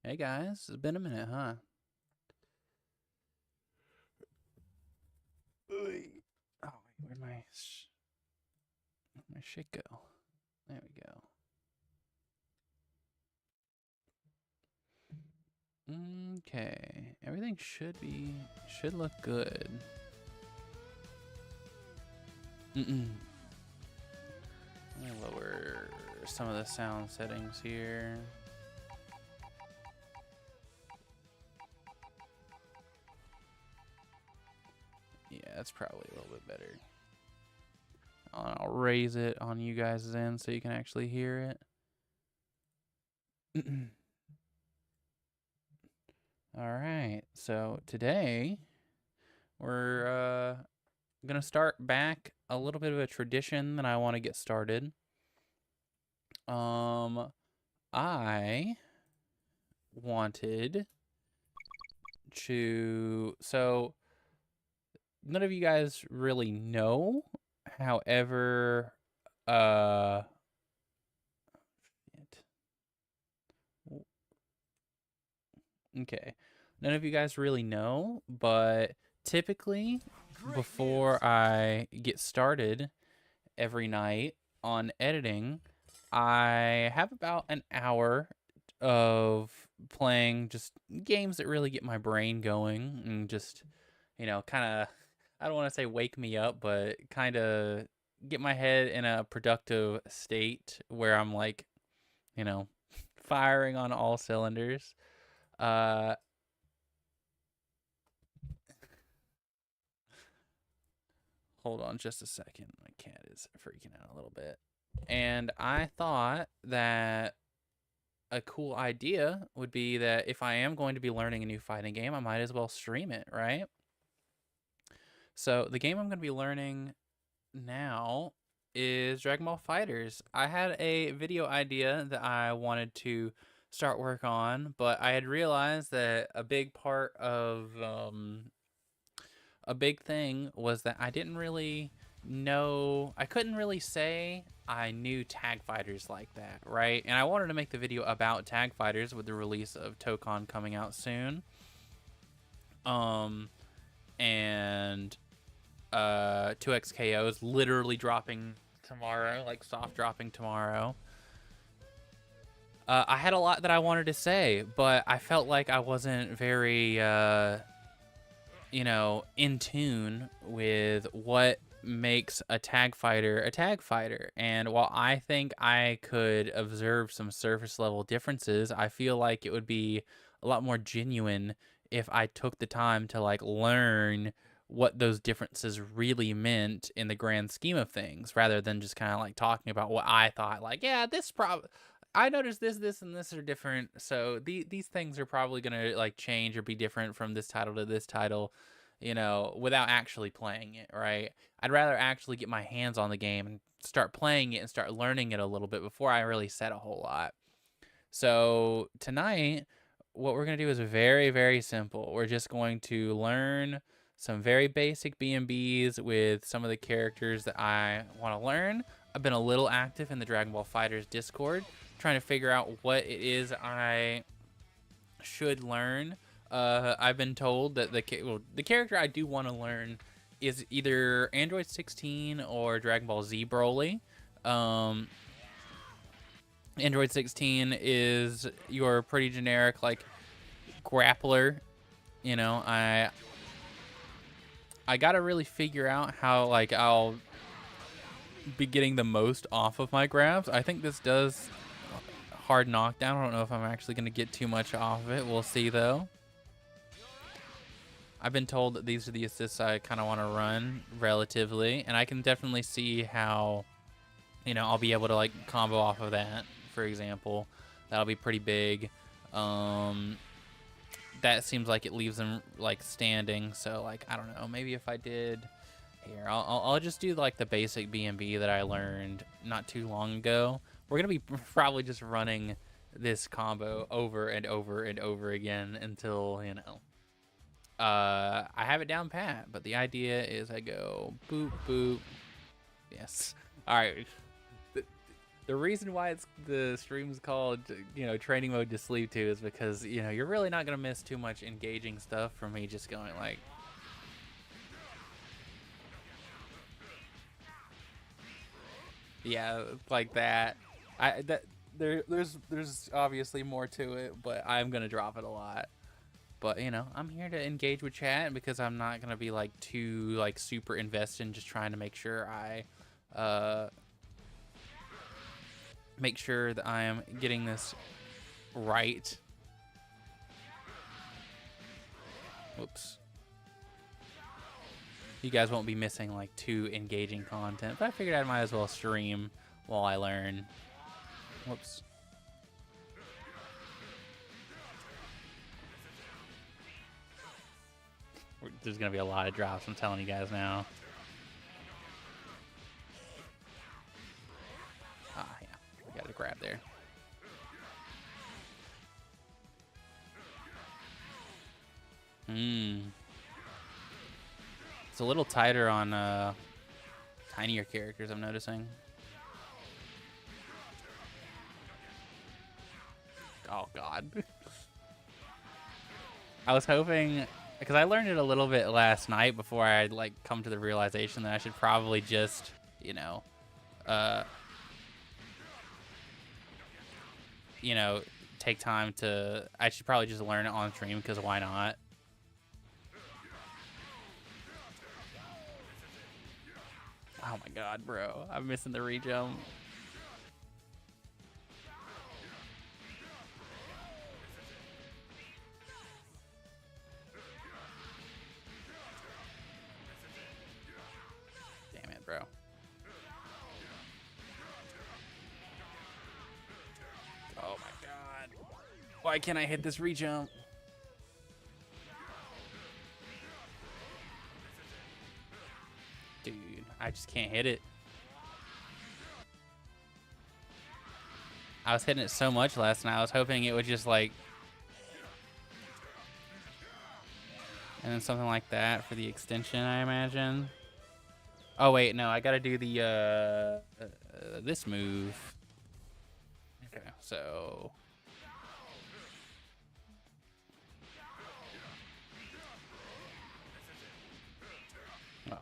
Hey guys, it's been a minute, huh? Oh wait, where'd my shit go? There we go. Okay, everything should look good. Let me lower some of the sound settings here. Yeah, that's probably a little bit better. I'll raise it on you guys' end so you can actually hear it. All right, so today we're gonna start back a little bit of a tradition that I want to get started. I wanted to, so none of you guys really know, however, okay, none of you guys really know, but typically before I get started every night on editing, I have about an hour of playing just games that really get my brain going and just, kind of, I don't want to say wake me up, but kind of get my head in a productive state where I'm like, firing on all cylinders. Uh, Hold on just a second. My cat is freaking out a little bit. And I thought that a cool idea would be that if I am going to be learning a new fighting game, I might as well stream it, right? So the game I'm going to be learning now is Dragon Ball FighterZ. I had a video idea that I wanted to start work on, but I had realized that a big part of a big thing was that I didn't really know, I couldn't really say I knew tag fighters like that, right? And I wanted to make the video about tag fighters with the release of Tokon coming out soon. And 2XKO is literally dropping tomorrow, like soft dropping tomorrow. I had a lot that I wanted to say, but I felt like I wasn't very in tune with what makes a tag fighter. And while I think I could observe some surface level differences, I feel like it would be a lot more genuine if I took the time to like learn what those differences really meant in the grand scheme of things, rather than just kind of like talking about what I thought, like, yeah, I noticed this and this are different, so these things are probably gonna like change or be different from this title to this title, without actually playing it, right? I'd rather actually get my hands on the game and start playing it and start learning it a little bit before I really said a whole lot. So tonight, what we're gonna do is very, very simple. We're just going to learn some very basic B&Bs with some of the characters that I want to learn. I've been a little active in the Dragon Ball FighterZ Discord, trying to figure out what it is I should learn. I've been told that the character I do want to learn is either Android 16 or Dragon Ball Z Broly. Android 16 is your pretty generic like grappler. I gotta really figure out how like I'll be getting the most off of my grabs. I think this does hard knockdown. I don't know if I'm actually gonna get too much off of it. We'll see though. I've been told that these are the assists I kind of want to run relatively, and I can definitely see how, I'll be able to like combo off of that, for example. That'll be pretty big. That seems like it leaves them like standing, so like I don't know, maybe if I did here, I'll just do like the basic B&B that I learned not too long ago. We're gonna be probably just running this combo over and over and over again until I have it down pat, but the idea is I go boop boop. Yes. All right. The reason why the stream's called, training mode to sleep to is because, you're really not going to miss too much engaging stuff from me just going like, yeah, like that. There's obviously more to it, but I'm going to drop it a lot. But, I'm here to engage with chat because I'm not going to be like too like super invested in just trying to make sure I make sure that I am getting this right. Whoops. You guys won't be missing like too engaging content, but I figured I might as well stream while I learn. Whoops. There's gonna be a lot of drops, I'm telling you guys now. Ah, yeah, we got a grab there. It's a little tighter on tinier characters, I'm noticing. Oh, God. I was hoping, because I learned it a little bit last night before I'd like come to the realization that I should probably just, take time to, I should probably just learn it on stream, because why not? Oh my God, bro. I'm missing the rejump. Damn it, bro. Oh my God. Why can't I hit this rejump? Dude, I just can't hit it. I was hitting it so much last night. I was hoping it would just like... And then something like that for the extension, I imagine. Oh, wait, no. I gotta do the, this move. Okay, so... Ugh.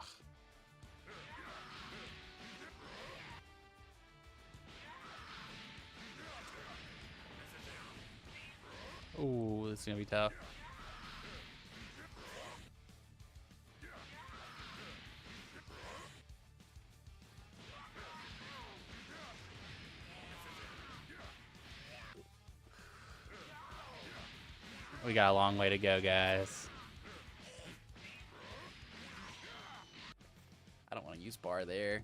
Ooh, this is gonna be tough. We got a long way to go, guys. I don't want to use bar there.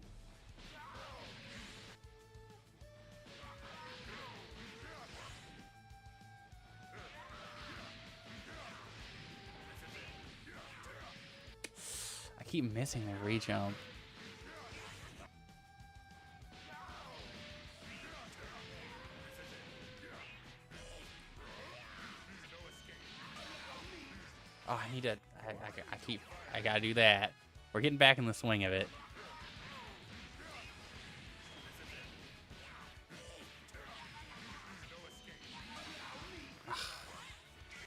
I keep missing the rejump. Oh, I need to... I gotta do that. We're getting back in the swing of it.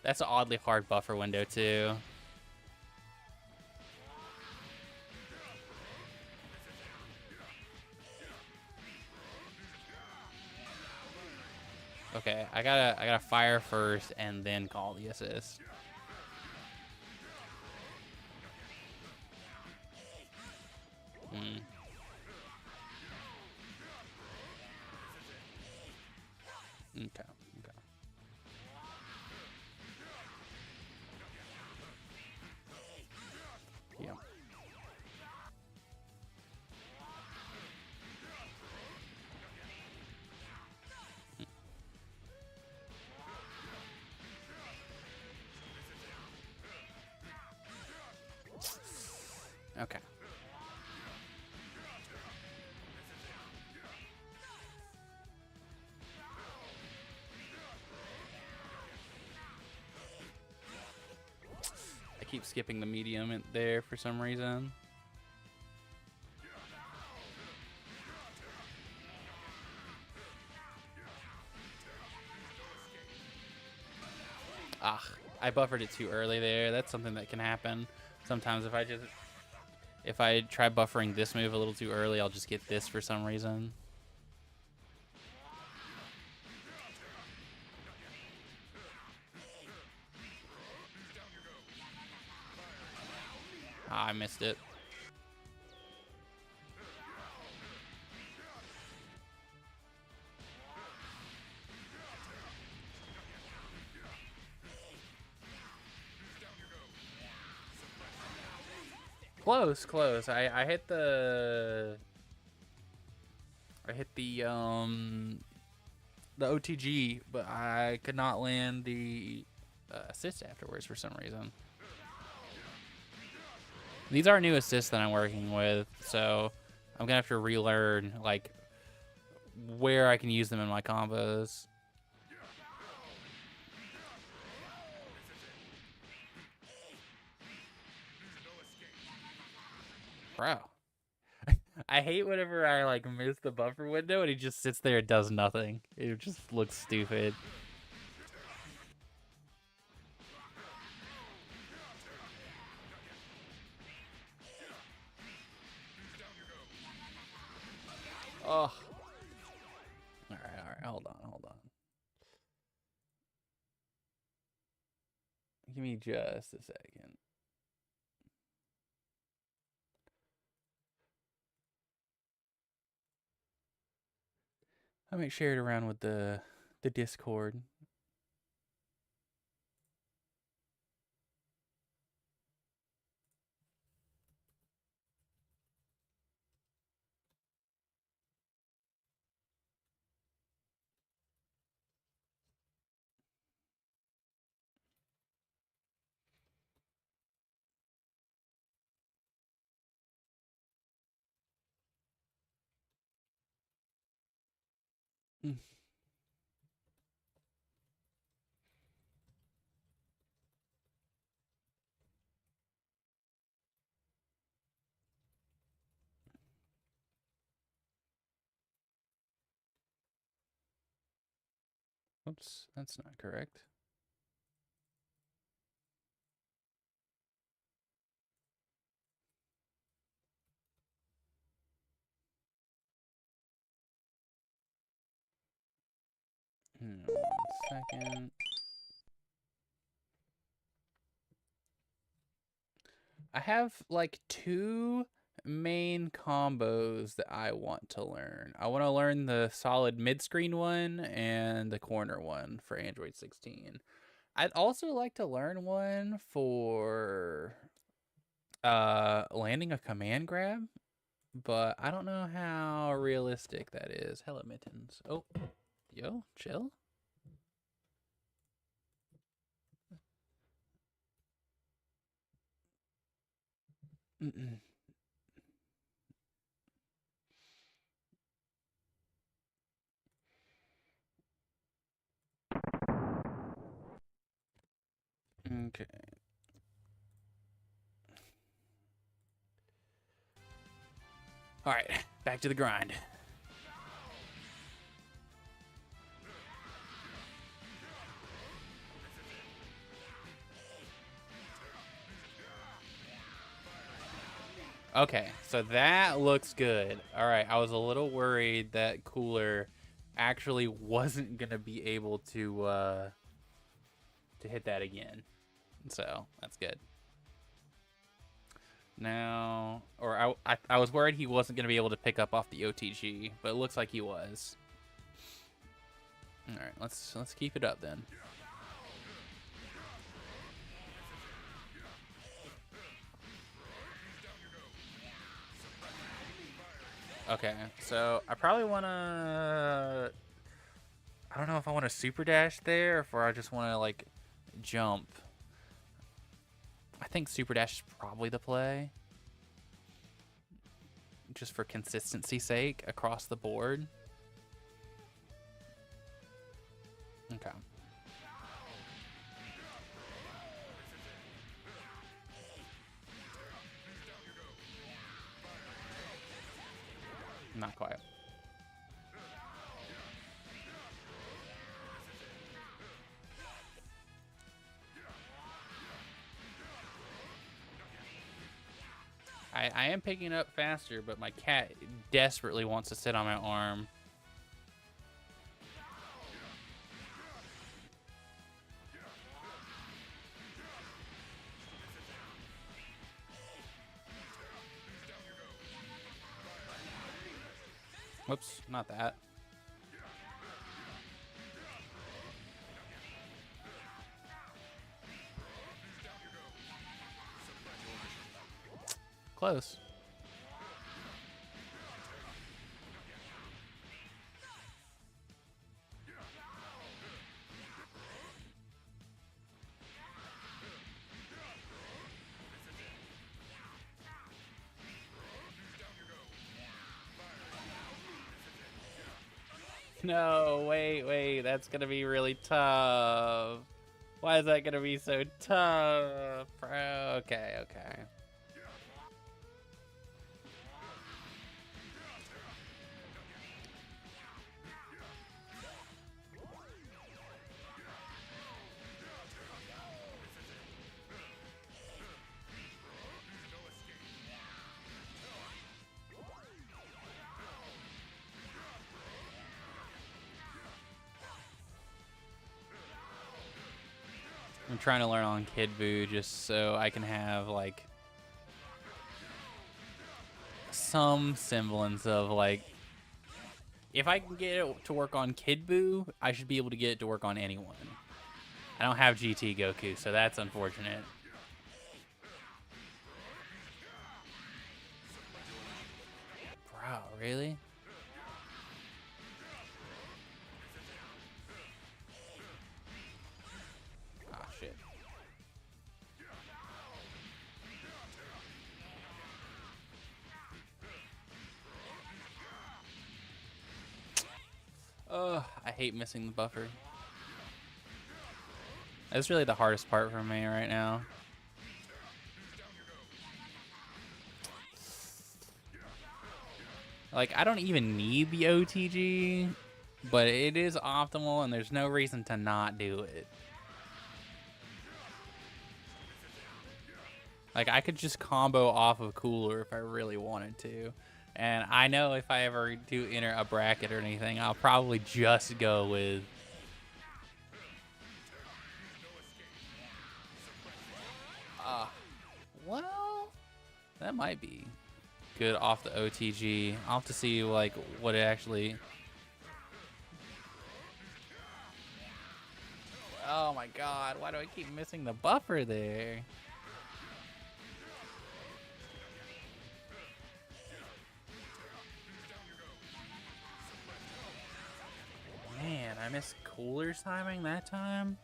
That's an oddly hard buffer window, too. Okay, I gotta fire first and then call the assist. Okay. Yeah. Okay. I keep skipping the medium in there for some reason. Ah, I buffered it too early there. That's something that can happen sometimes. If I try buffering this move a little too early, I'll just get this for some reason. Ah, I missed it. Close, close. I hit the OTG, but I could not land the assist afterwards for some reason. These are new assists that I'm working with, so I'm gonna have to relearn like where I can use them in my combos. Bro. I hate whenever I like miss the buffer window and he just sits there and does nothing. It just looks stupid. Oh. Alright, hold on. Give me just a second. I might share it around with the Discord. Oops, that's not correct. One second. I have like 2 main combos that I want to learn. I want to learn the solid mid-screen one and the corner one for Android 16. I'd also like to learn one for landing a command grab, but I don't know how realistic that is. Hello, Mittens. Oh, yo, chill. Okay. All right, back to the grind. Okay, so that looks good. All right, I was a little worried that Cooler actually wasn't gonna be able to hit that again. So that's good. Now, or I was worried he wasn't gonna be able to pick up off the OTG, but it looks like he was. All right, let's keep it up then. Okay, so I probably want to... I don't know if I want to super dash there or if I just want to, like, jump. I think super dash is probably the play. Just for consistency's sake across the board. Okay. Not quite. I am picking up faster, but my cat desperately wants to sit on my arm. Whoops, not that. Close. No, wait, that's gonna be really tough. Why is that gonna be so tough, bro? Okay. I'm trying to learn on Kid Buu just so I can have like some semblance of like, if I can get it to work on Kid Buu, I should be able to get it to work on anyone. I don't have GT Goku, so that's unfortunate. Bro, really? Oh, shit. Oh, I hate missing the buffer. That's really the hardest part for me right now. Like, I don't even need the OTG, but it is optimal, and there's no reason to not do it. Like, I could just combo off of Cooler if I really wanted to. And I know if I ever do enter a bracket or anything, I'll probably just go with... well, that might be good off the OTG. I'll have to see, like, what it actually... Oh my god, why do I keep missing the buffer there? Man, I missed Cooler's timing that time?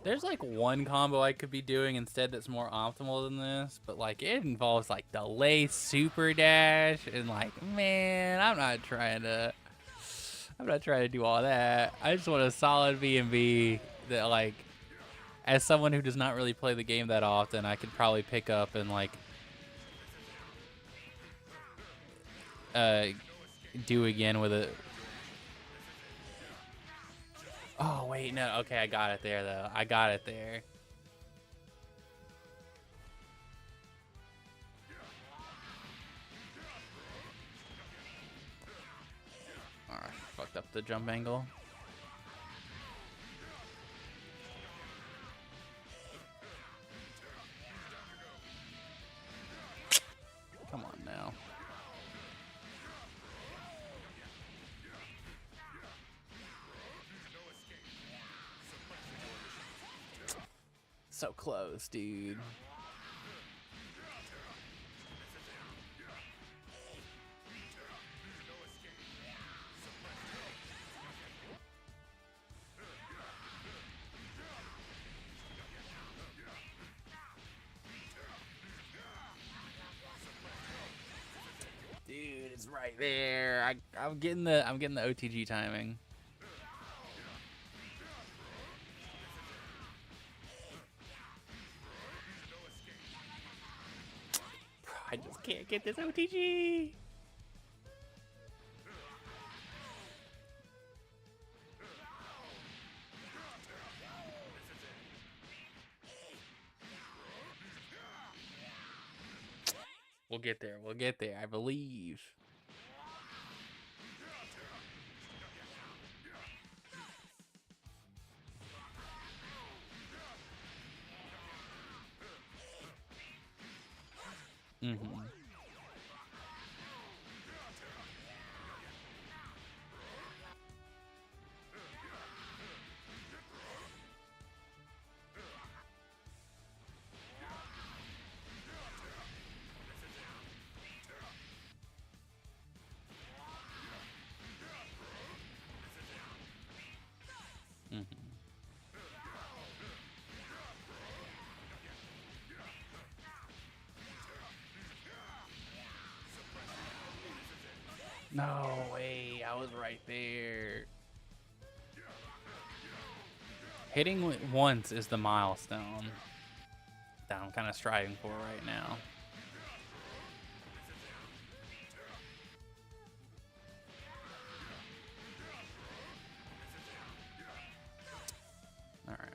There's like one combo I could be doing instead that's more optimal than this, but like it involves like delay super dash and like, man, I'm not trying to do all that. I just want a solid B&B that, like, as someone who does not really play the game that often, I could probably pick up and like do again with it. Oh, wait, no. Okay, I got it there, though. I got it there. Alright, fucked up the jump angle. Come on now. So close, dude. Dude, it's right there. I'm getting the OTG timing. I just can't get this OTG. We'll get there. We'll get there. I believe. Mm-hmm. Mm-hmm. No way. I was right there. Hitting once is the milestone that I'm kind of striving for right now. All right.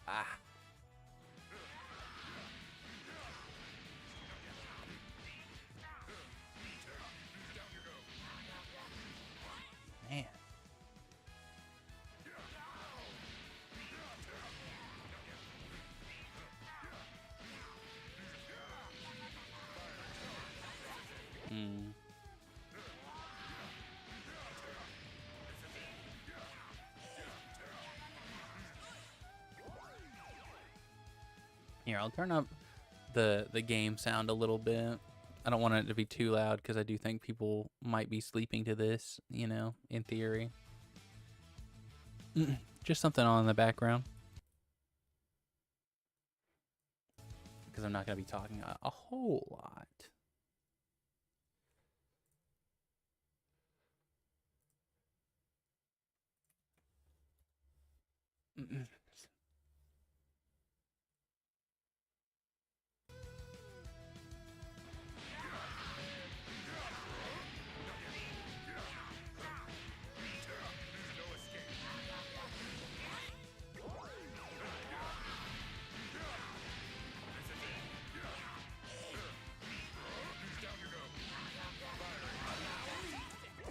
Ah. Man. Hmm. Here, I'll turn up the game sound a little bit. I don't want it to be too loud because I do think people might be sleeping to this, you know, in theory. Just something on in the background. Because I'm not going to be talking a whole lot.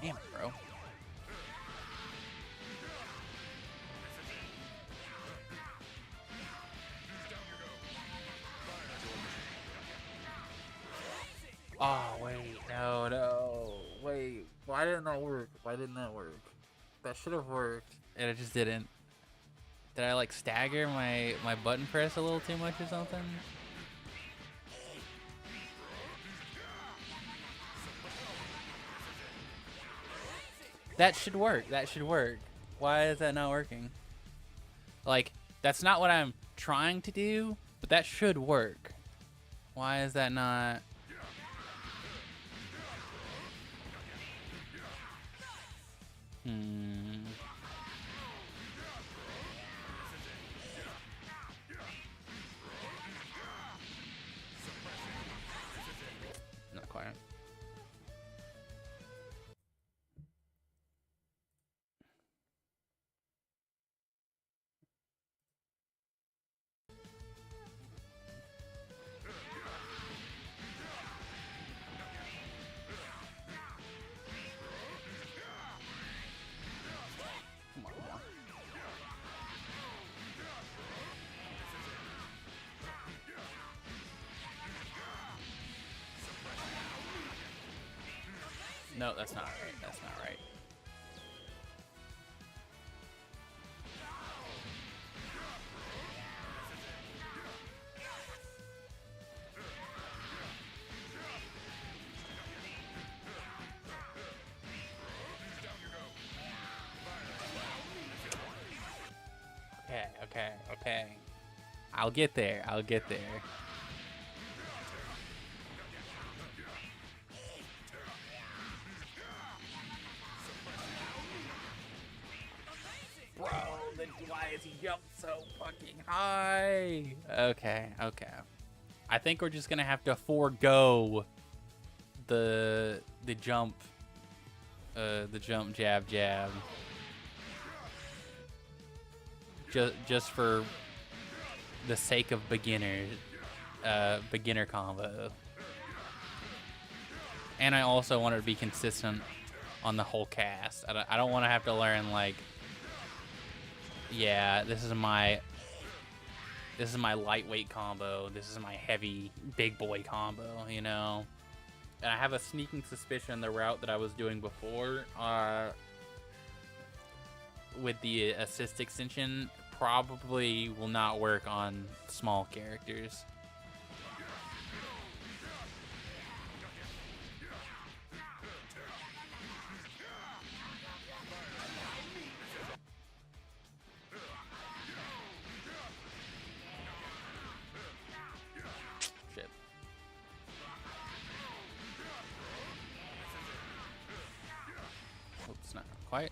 Damn it, bro. Oh, wait. No. Wait. Why didn't that work? That should have worked. And it just didn't. Did I, like, stagger my button press a little too much or something? That should work. Why is that not working? Like, that's not what I'm trying to do, but that should work. Why is that not? Not quite. Come on now. No, that's not right. That's not right. Okay. I'll get there. Bro, then why is he jumped so fucking high? Okay. I think we're just gonna have to forego the jump, jab. Just for the sake of beginner combo. And I also want it to be consistent on the whole cast. I don't want to have to learn, like, yeah, this is my lightweight combo, this is my heavy big boy combo, you know? And I have a sneaking suspicion the route that I was doing before with the assist extension probably will not work on small characters. Shit. Oh, it's not quite.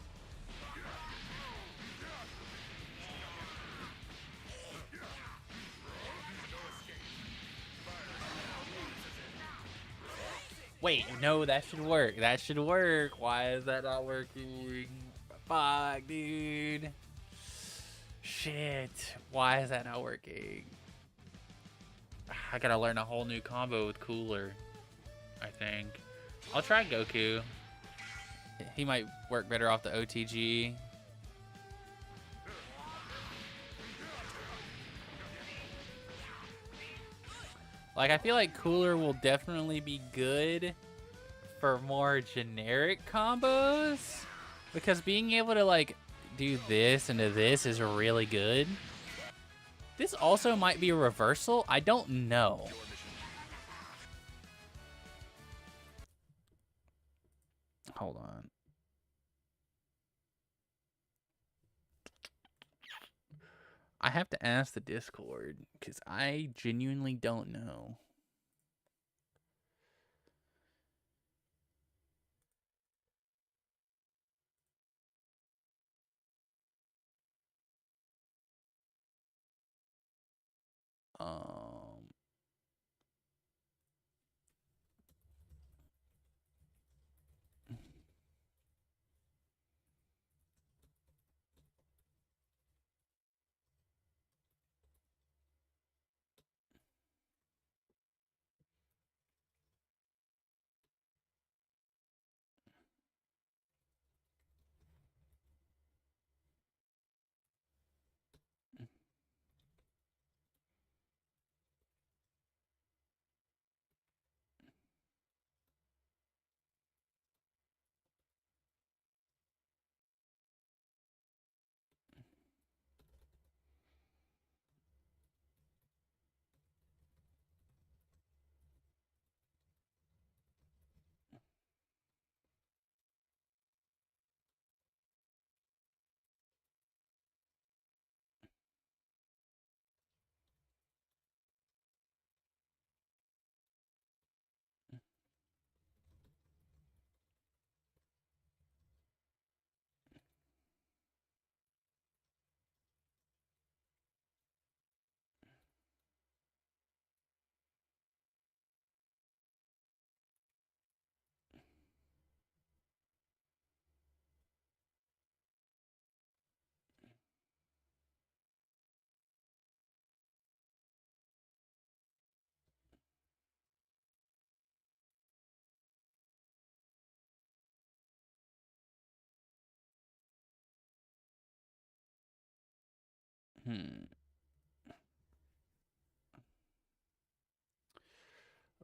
Wait, no, that should work. That should work. Why is that not working? Fuck, dude. Shit. Why is that not working? I gotta learn a whole new combo with Cooler, I think. I'll try Goku. He might work better off the OTG. Like, I feel like Cooler will definitely be good for more generic combos, because being able to, like, do this into this is really good. This also might be a reversal. I don't know. Hold on. I have to ask the Discord, because I genuinely don't know.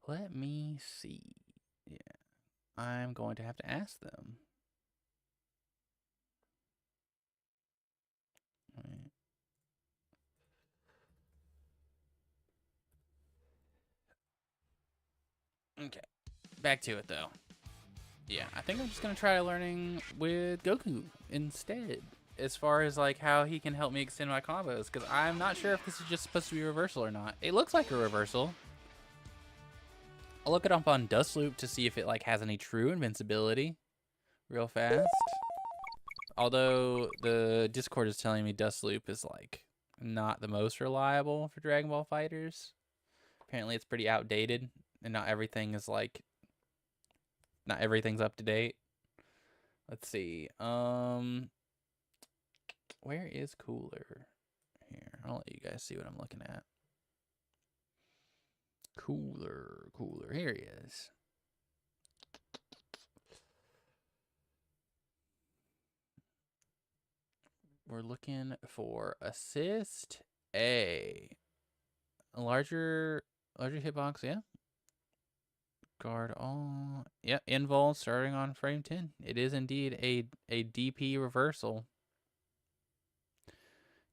Let me see. Yeah, I'm going to have to ask them. Right. Okay, back to it though. Yeah, I think I'm just gonna try learning with Goku instead, as far as like how he can help me extend my combos, because I'm not sure if this is just supposed to be a reversal or not. It looks like a reversal. I'll look it up on Dustloop to see if it like has any true invincibility real fast. Although the Discord is telling me Dustloop is like not the most reliable for Dragon Ball fighters. Apparently it's pretty outdated and not everything is like, not everything's up to date. Let's see. Where is Cooler? Here, I'll let you guys see what I'm looking at. Cooler. Here he is. We're looking for assist A. A larger hitbox, yeah. Guard all. Yeah, invul starting on frame 10. It is indeed a DP reversal.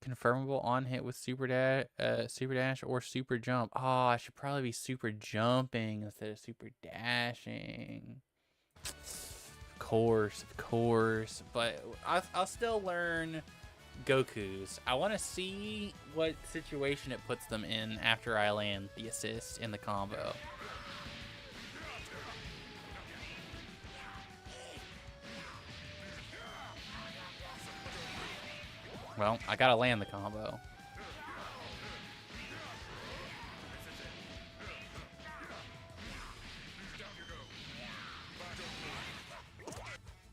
Confirmable on hit with super dash or super jump. Oh, I should probably be super jumping instead of super dashing. Of course. But I'll still learn Goku's. I want to see what situation it puts them in after I land the assist in the combo. Well, I gotta land the combo.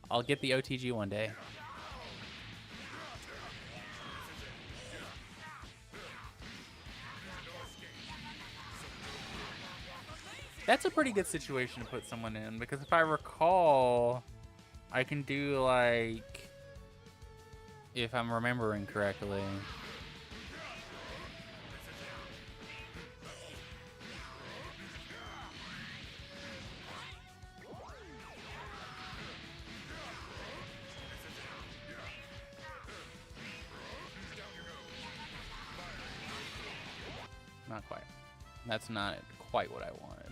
I'll get the OTG one day. That's a pretty good situation to put someone in, because if I recall, I can do, like, if I'm remembering correctly. Not quite. That's not quite what I wanted.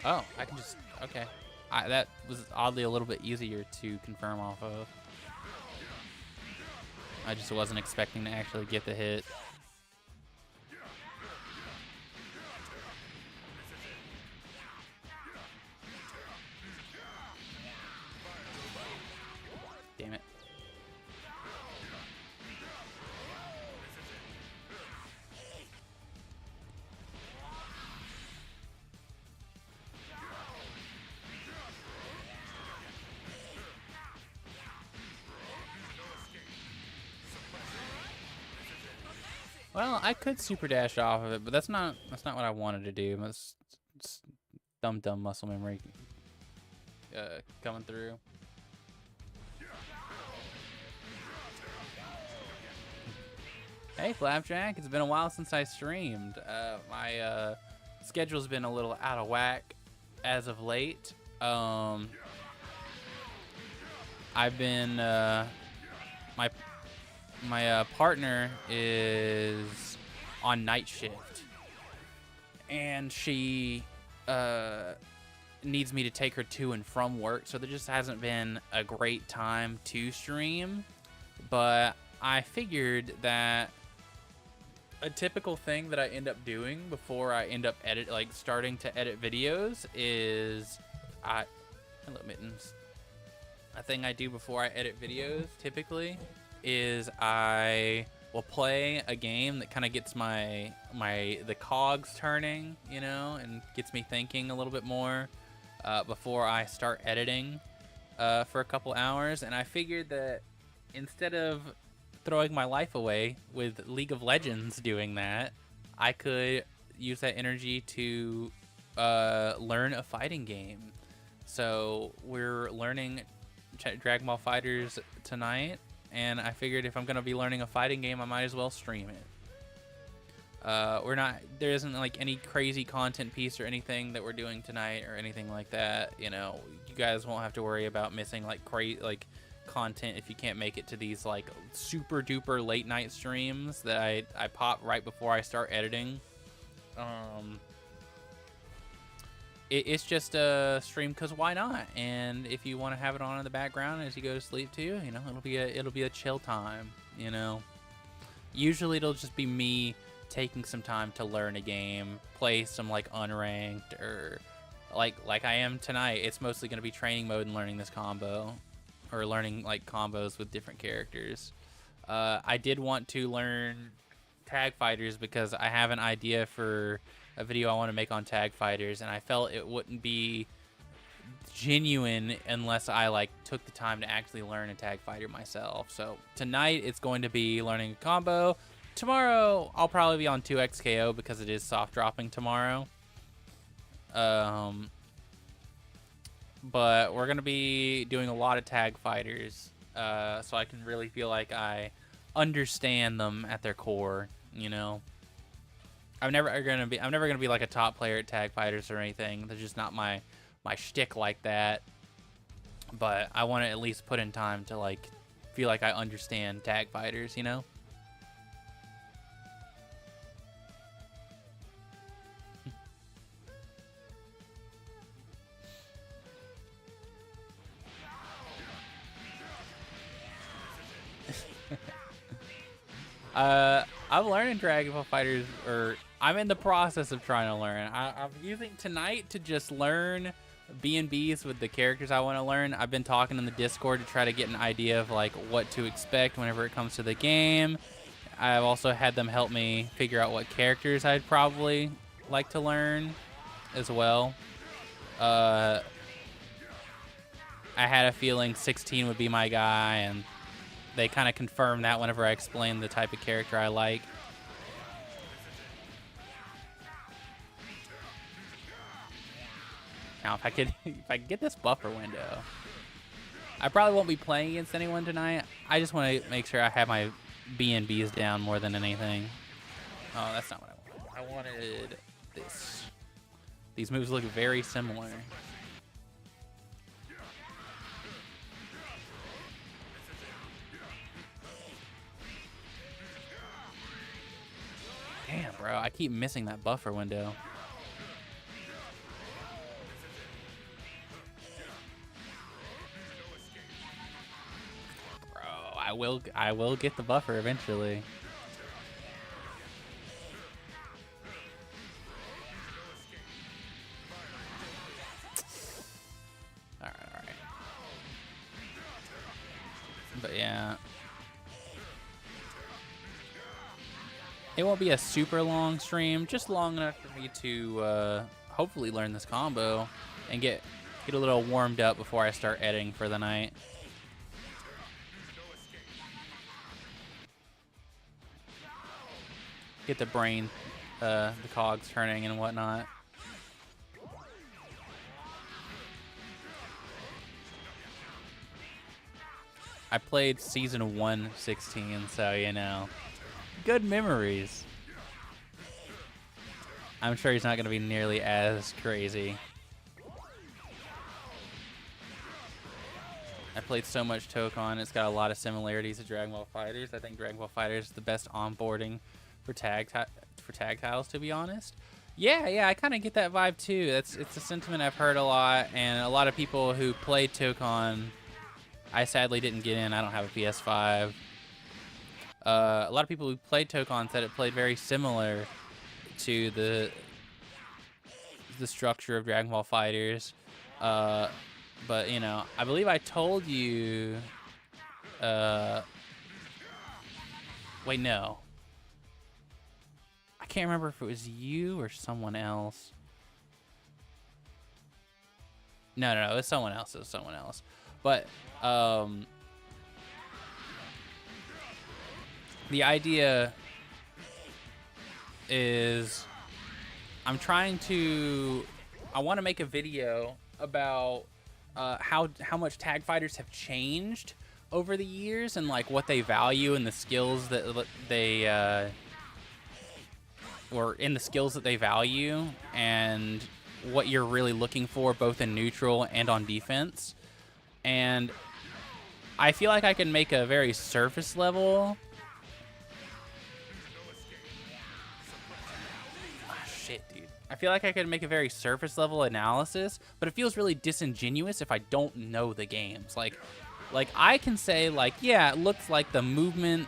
Oh, I can just, okay. That was oddly a little bit easier to confirm off of. I just wasn't expecting to actually get the hit. Damn it. Well, I could super dash off of it, but that's not what I wanted to do. That's dumb muscle memory coming through. Hey, Flapjack. It's been a while since I streamed. My schedule's been a little out of whack as of late. I've been my partner is on night shift, and she needs me to take her to and from work, so there just hasn't been a great time to stream. But I figured that a typical thing that I end up doing before I end up starting to edit videos is hello Mittens. A thing I do before I edit videos typically is I will play a game that kind of gets the cogs turning, you know, and gets me thinking a little bit more before I start editing for a couple hours. And I figured that instead of throwing my life away with League of Legends doing that, I could use that energy to learn a fighting game. So we're learning Dragon Ball FighterZ tonight, and I figured if I'm gonna be learning a fighting game, I might as well stream it. There isn't like any crazy content piece or anything that we're doing tonight or anything like that. You know, you guys won't have to worry about missing like content if you can't make it to these like super duper late night streams that I pop right before I start editing. It's just a stream because why not? And if you want to have it on in the background as you go to sleep too, you know, it'll be a chill time. You know, usually it'll just be me taking some time to learn a game, play some like unranked or like I am tonight. It's mostly going to be training mode and learning this combo, or learning like combos with different characters. I did want to learn tag fighters because I have an idea for a video I want to make on tag fighters, and I felt it wouldn't be genuine unless I like took the time to actually learn a tag fighter myself. So tonight it's going to be learning a combo. Tomorrow I'll probably be on 2x KO because it is soft dropping tomorrow. But we're gonna be doing a lot of tag fighters, so I can really feel like I understand them at their core. You know, I'm never gonna be like a top player at tag fighters or anything. They're just not my shtick like that. But I want to at least put in time to like feel like I understand tag fighters. You know. I'm learning Dragon Ball Fighters, or I'm in the process of trying to learn. I'm using tonight to just learn B&Bs with the characters I want to learn. I've been talking in the Discord to try to get an idea of like what to expect whenever it comes to the game. I've also had them help me figure out what characters I'd probably like to learn as well. I had a feeling 16 would be my guy, and they kind of confirmed that whenever I explained the type of character I like. Now, if I could get this buffer window, I probably won't be playing against anyone tonight. I just want to make sure I have my B&Bs down more than anything. Oh, that's not what I wanted. I wanted this. These moves look very similar. Damn, bro, I keep missing that buffer window. Bro, I will get the buffer eventually. All right. But yeah. It won't be a super long stream, just long enough for me to hopefully learn this combo and get a little warmed up before I start editing for the night. Get the brain, the cogs turning and whatnot. I played season 1 16, so you know. Good memories. I'm sure he's not going to be nearly as crazy. I played so much Tokon. It's got a lot of similarities to Dragon Ball Fighters. I think Dragon Ball Fighters is the best onboarding for tag tiles, to be honest. Yeah, I kind of get that vibe too. It's a sentiment I've heard a lot, and a lot of people who played Tokon, I sadly didn't get in. I don't have a PS5. A lot of people who played Tokon said it played very similar to the structure of Dragon Ball Fighters. But, you know, I believe I told you... wait, no. I can't remember if it was you or someone else. No, it was someone else. But, the idea is I want to make a video about how much tag fighters have changed over the years, and like what they value and the skills that they value, and what you're really looking for both in neutral and on defense. And I feel like I can make a very surface level I feel like I could make a very surface level analysis, but it feels really disingenuous if I don't know the games. Like I can say like, yeah, it looks like the movement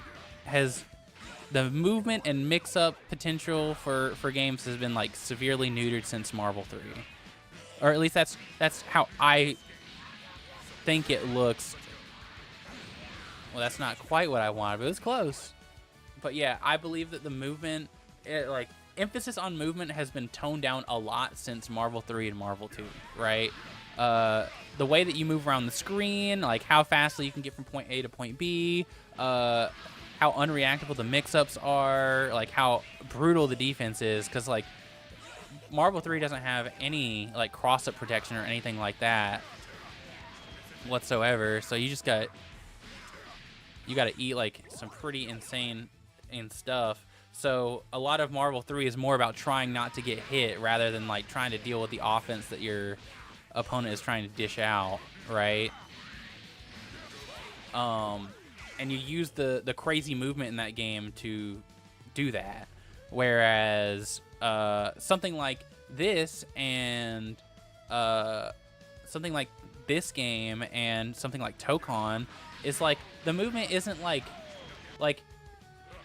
and mix up potential for games has been like severely neutered since Marvel 3. Or at least that's how I think it looks. Well, that's not quite what I wanted, but it was close. But yeah, I believe that the movement, like emphasis on movement, has been toned down a lot since Marvel 3 and Marvel 2, right? The way that you move around the screen, like how fastly you can get from point A to point B, how unreactable the mix-ups are, like how brutal the defense is, because like Marvel 3 doesn't have any like cross-up protection or anything like that whatsoever. So you got to eat like some pretty insane stuff. So a lot of Marvel 3 is more about trying not to get hit rather than like trying to deal with the offense that your opponent is trying to dish out, right? And you use the crazy movement in that game to do that. Whereas something like this and something like this game and something like Tokon is like the movement isn't like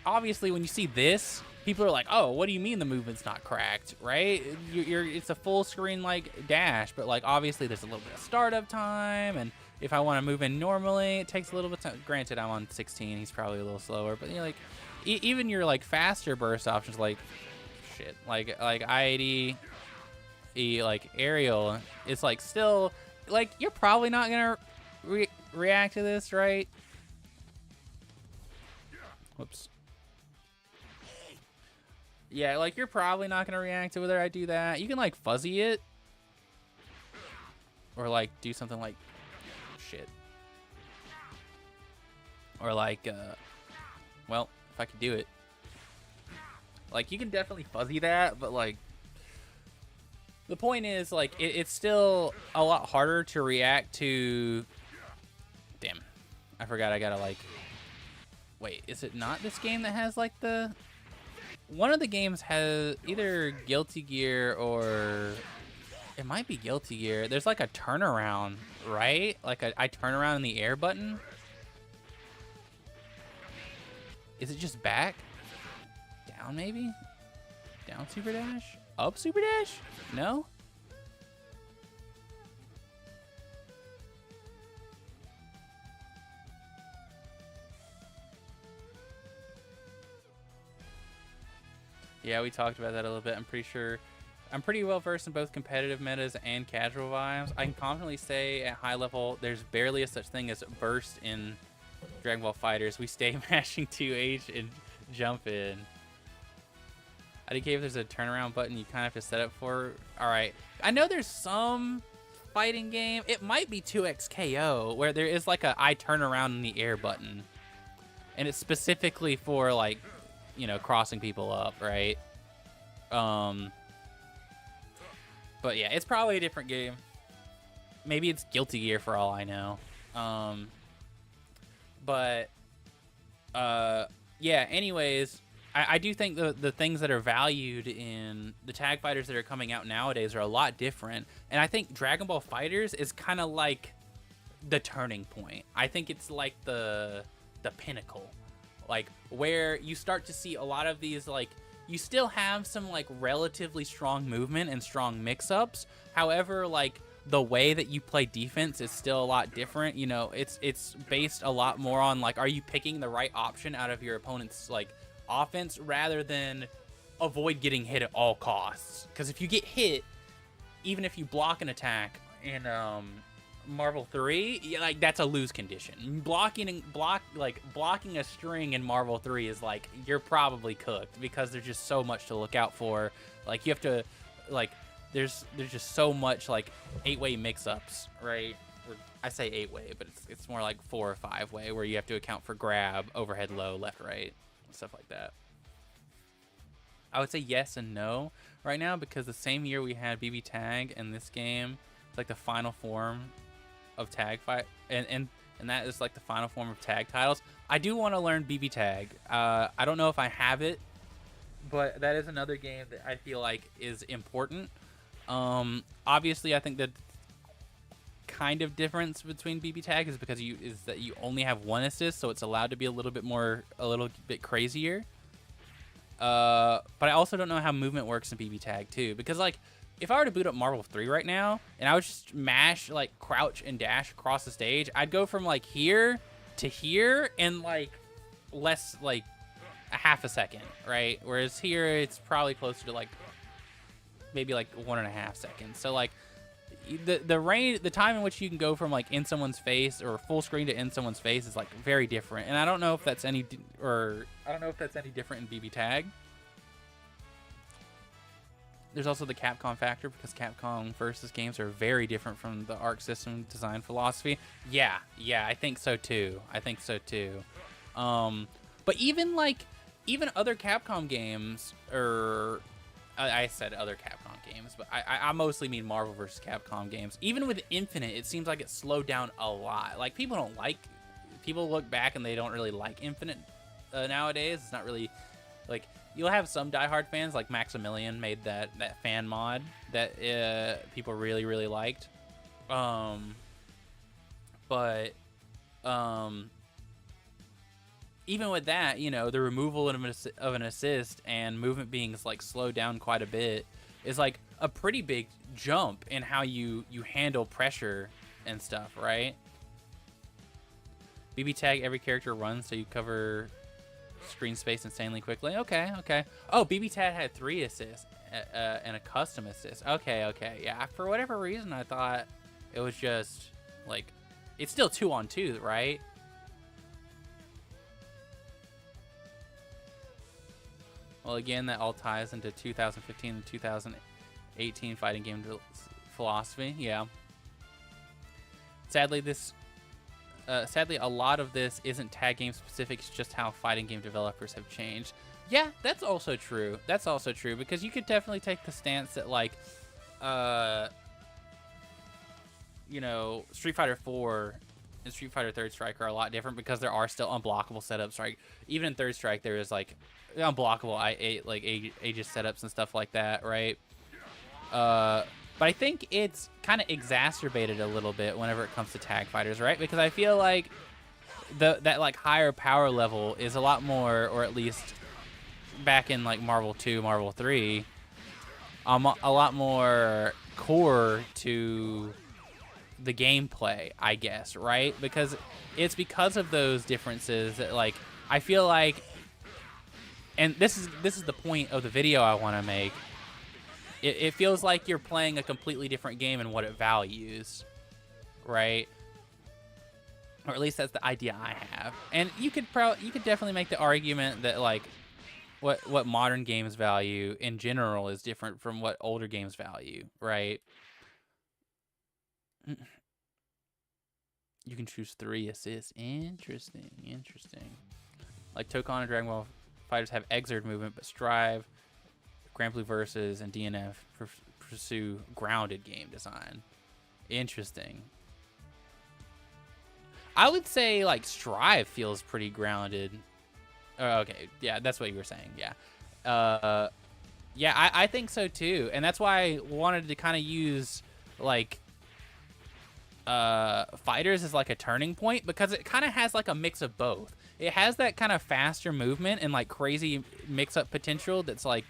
obviously when you see this, people are like, oh, what do you mean the movement's not cracked, right? It's a full screen like dash, but like obviously there's a little bit of startup time, and if I want to move in normally, it takes a little bit of time. Granted, I'm on 16, he's probably a little slower, but you know, like even your like faster burst options like shit, like I-80, like aerial, it's like still like you're probably not gonna react to this, right? Whoops. Yeah, like you're probably not gonna react to whether I do that. You can like fuzzy it, or like do something like shit, or like well, if I could do it, like you can definitely fuzzy that, but like the point is like it's still a lot harder to react to. Damn, I forgot I gotta like. Wait, is it not this game that has like the? One of the games has either Guilty Gear or it might be Guilty Gear. There's like a turnaround, right? Like I turn around in the air button. Is it just back? Down maybe? Down super dash? Up super dash? No? Yeah, we talked about that a little bit. I'm pretty well versed in both competitive metas and casual vibes. I can confidently say at high level, there's barely a such thing as burst in Dragon Ball FighterZ. We stay mashing 2H and jump in. IDK, if there's a turnaround button, you kind of have to set up for. All right, I know there's some fighting game. It might be 2XKO where there is like a I turn around in the air button, and it's specifically for like, you know, crossing people up, right? But yeah, it's probably a different game. Maybe it's Guilty Gear for all I know. Yeah, anyways, I do think the things that are valued in the tag fighters that are coming out nowadays are a lot different. And I think Dragon Ball FighterZ is kind of like the turning point. I think it's like the pinnacle. Like where you start to see a lot of these, like you still have some like relatively strong movement and strong mix-ups. However, like the way that you play defense is still a lot different. You know, it's based a lot more on like, are you picking the right option out of your opponent's like offense rather than avoid getting hit at all costs. Because if you get hit, even if you block an attack in Marvel 3, like that's a lose condition. Blocking a string in Marvel 3 is like you're probably cooked because there's just so much to look out for. Like you have to like there's just so much like 8-way mix-ups, right? Or I say 8-way, but it's more like 4 or 5-way where you have to account for grab, overhead low, left, right, stuff like that. I would say yes and no right now because the same year we had BB Tag and this game, it's like the final form of tag fight, and that is like the final form of tag titles. I do want to learn BB Tag. I don't know if I have it, but that is another game that I feel like is important. Obviously, I think that kind of difference between BB Tag is because you only have one assist, so it's allowed to be a little bit crazier. But I also don't know how movement works in BB Tag too, because like if I were to boot up Marvel 3 right now and I would just mash like crouch and dash across the stage, I'd go from like here to here in like less like a half a second, right? Whereas here it's probably closer to like maybe like 1.5 seconds. So like the time in which you can go from like in someone's face or full screen to in someone's face is like very different. And I don't know if that's any different in BB Tag. There's also the Capcom factor, because Capcom versus games are very different from the Arc System design philosophy. Yeah, I think so too. But even other Capcom games, or I said other Capcom games, but I mostly mean Marvel versus Capcom games. Even with Infinite, it seems like it slowed down a lot. Like people look back and they don't really like Infinite nowadays. It's not really like. You'll have some diehard fans, like Maximilian made that fan mod that people really, really liked. But even with that, you know, the removal of an assist and movement being like slowed down quite a bit is like a pretty big jump in how you handle pressure and stuff, right? BB Tag, every character runs, so you cover screen space insanely quickly. Okay. Oh, BB Tag had 3 assists and a custom assist. Okay. Yeah, for whatever reason, I thought it was just like, it's still 2-on-2, right? Well, again, that all ties into 2015 and 2018 fighting game philosophy. Yeah. Sadly, a lot of this isn't tag game specific. It's just how fighting game developers have changed. Yeah, that's also true. Because you could definitely take the stance that, like, you know, Street Fighter 4 and Street Fighter Third Strike are a lot different because there are still unblockable setups, right? Even in Third Strike, there is, like, unblockable Aegis setups and stuff like that, right? But I think it's kind of exacerbated a little bit whenever it comes to tag fighters, right? Because I feel like that like higher power level is a lot more, or at least back in like Marvel 2, Marvel 3, a lot more core to the gameplay, I guess, right? Because it's because of those differences that, like, I feel like, and this is the point of the video I want to make. It feels like you're playing a completely different game in what it values, right? Or at least that's the idea I have. And you could definitely make the argument that, like, what modern games value in general is different from what older games value, right? You can choose 3 assists. Interesting. Like Tokon and Dragon Ball fighters have Exert movement, but Strive, Grand Blue Versus, and DNF pursue grounded game design. Interesting. I would say like Strive feels pretty grounded. Okay, yeah, that's what you were saying. Yeah, yeah, I think so too, and that's why I wanted to kind of use like fighters as like a turning point, because it kind of has like a mix of both. It has that kind of faster movement and like crazy mix-up potential that's like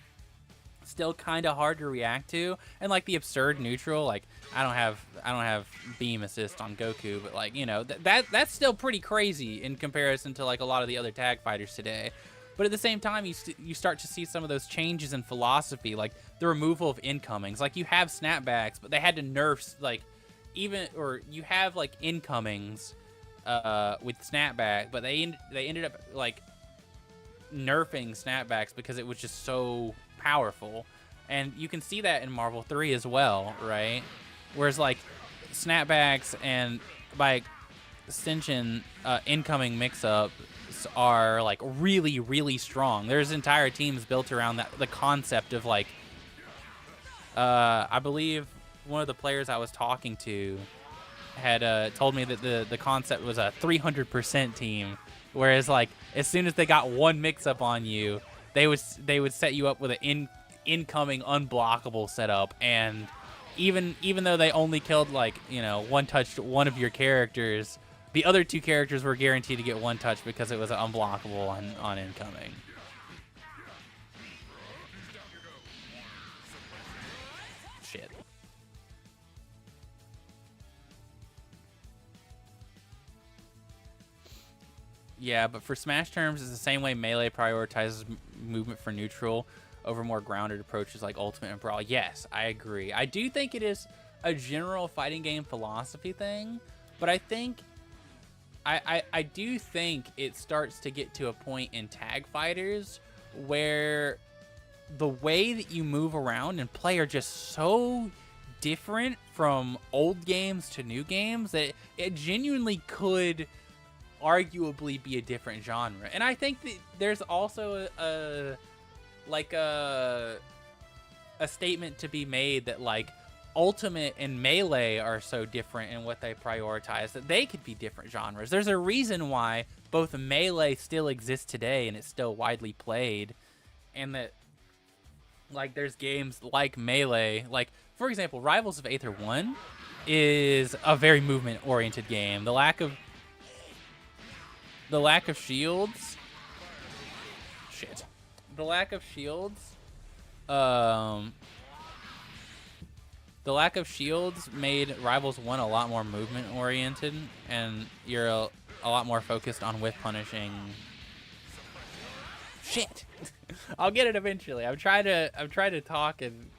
still kind of hard to react to, and like the absurd neutral. Like I don't have beam assist on Goku, but like, you know, that's still pretty crazy in comparison to like a lot of the other tag fighters today. But at the same time, you start to see some of those changes in philosophy, like the removal of incomings. Like you have snapbacks, but they had to nerf like you have like incomings with snapback, but they ended up like nerfing snapbacks because it was just so powerful. And you can see that in Marvel 3 as well, right? Whereas like snapbacks and by extension incoming mix-ups are like really, really strong. There's entire teams built around the concept of like I believe one of the players I was talking to had told me that the concept was a 300% team, whereas like as soon as they got one mix-up on you, they would set you up with an incoming unblockable setup, and even though they only killed like, you know, one-touched one of your characters, the other 2 characters were guaranteed to get one touch because it was unblockable on incoming. Shit. Yeah, but for Smash terms, it's the same way Melee prioritizes movement for neutral over more grounded approaches like Ultimate and Brawl. Yes, I agree. I do think it is a general fighting game philosophy thing, but I think I do think it starts to get to a point in tag fighters where the way that you move around and play are just so different from old games to new games that it genuinely could arguably be a different genre. And I think that there's also a statement to be made that like Ultimate and Melee are so different in what they prioritize that they could be different genres. There's a reason why both Melee still exists today and it's still widely played, and that like there's games like Melee, like for example, Rivals of Aether 1 is a very movement oriented game. The lack of shields, the lack of shields made Rivals 1 a lot more movement oriented, and you're a lot more focused on whiff punishing. Shit. I'll get it eventually. I'm trying to talk and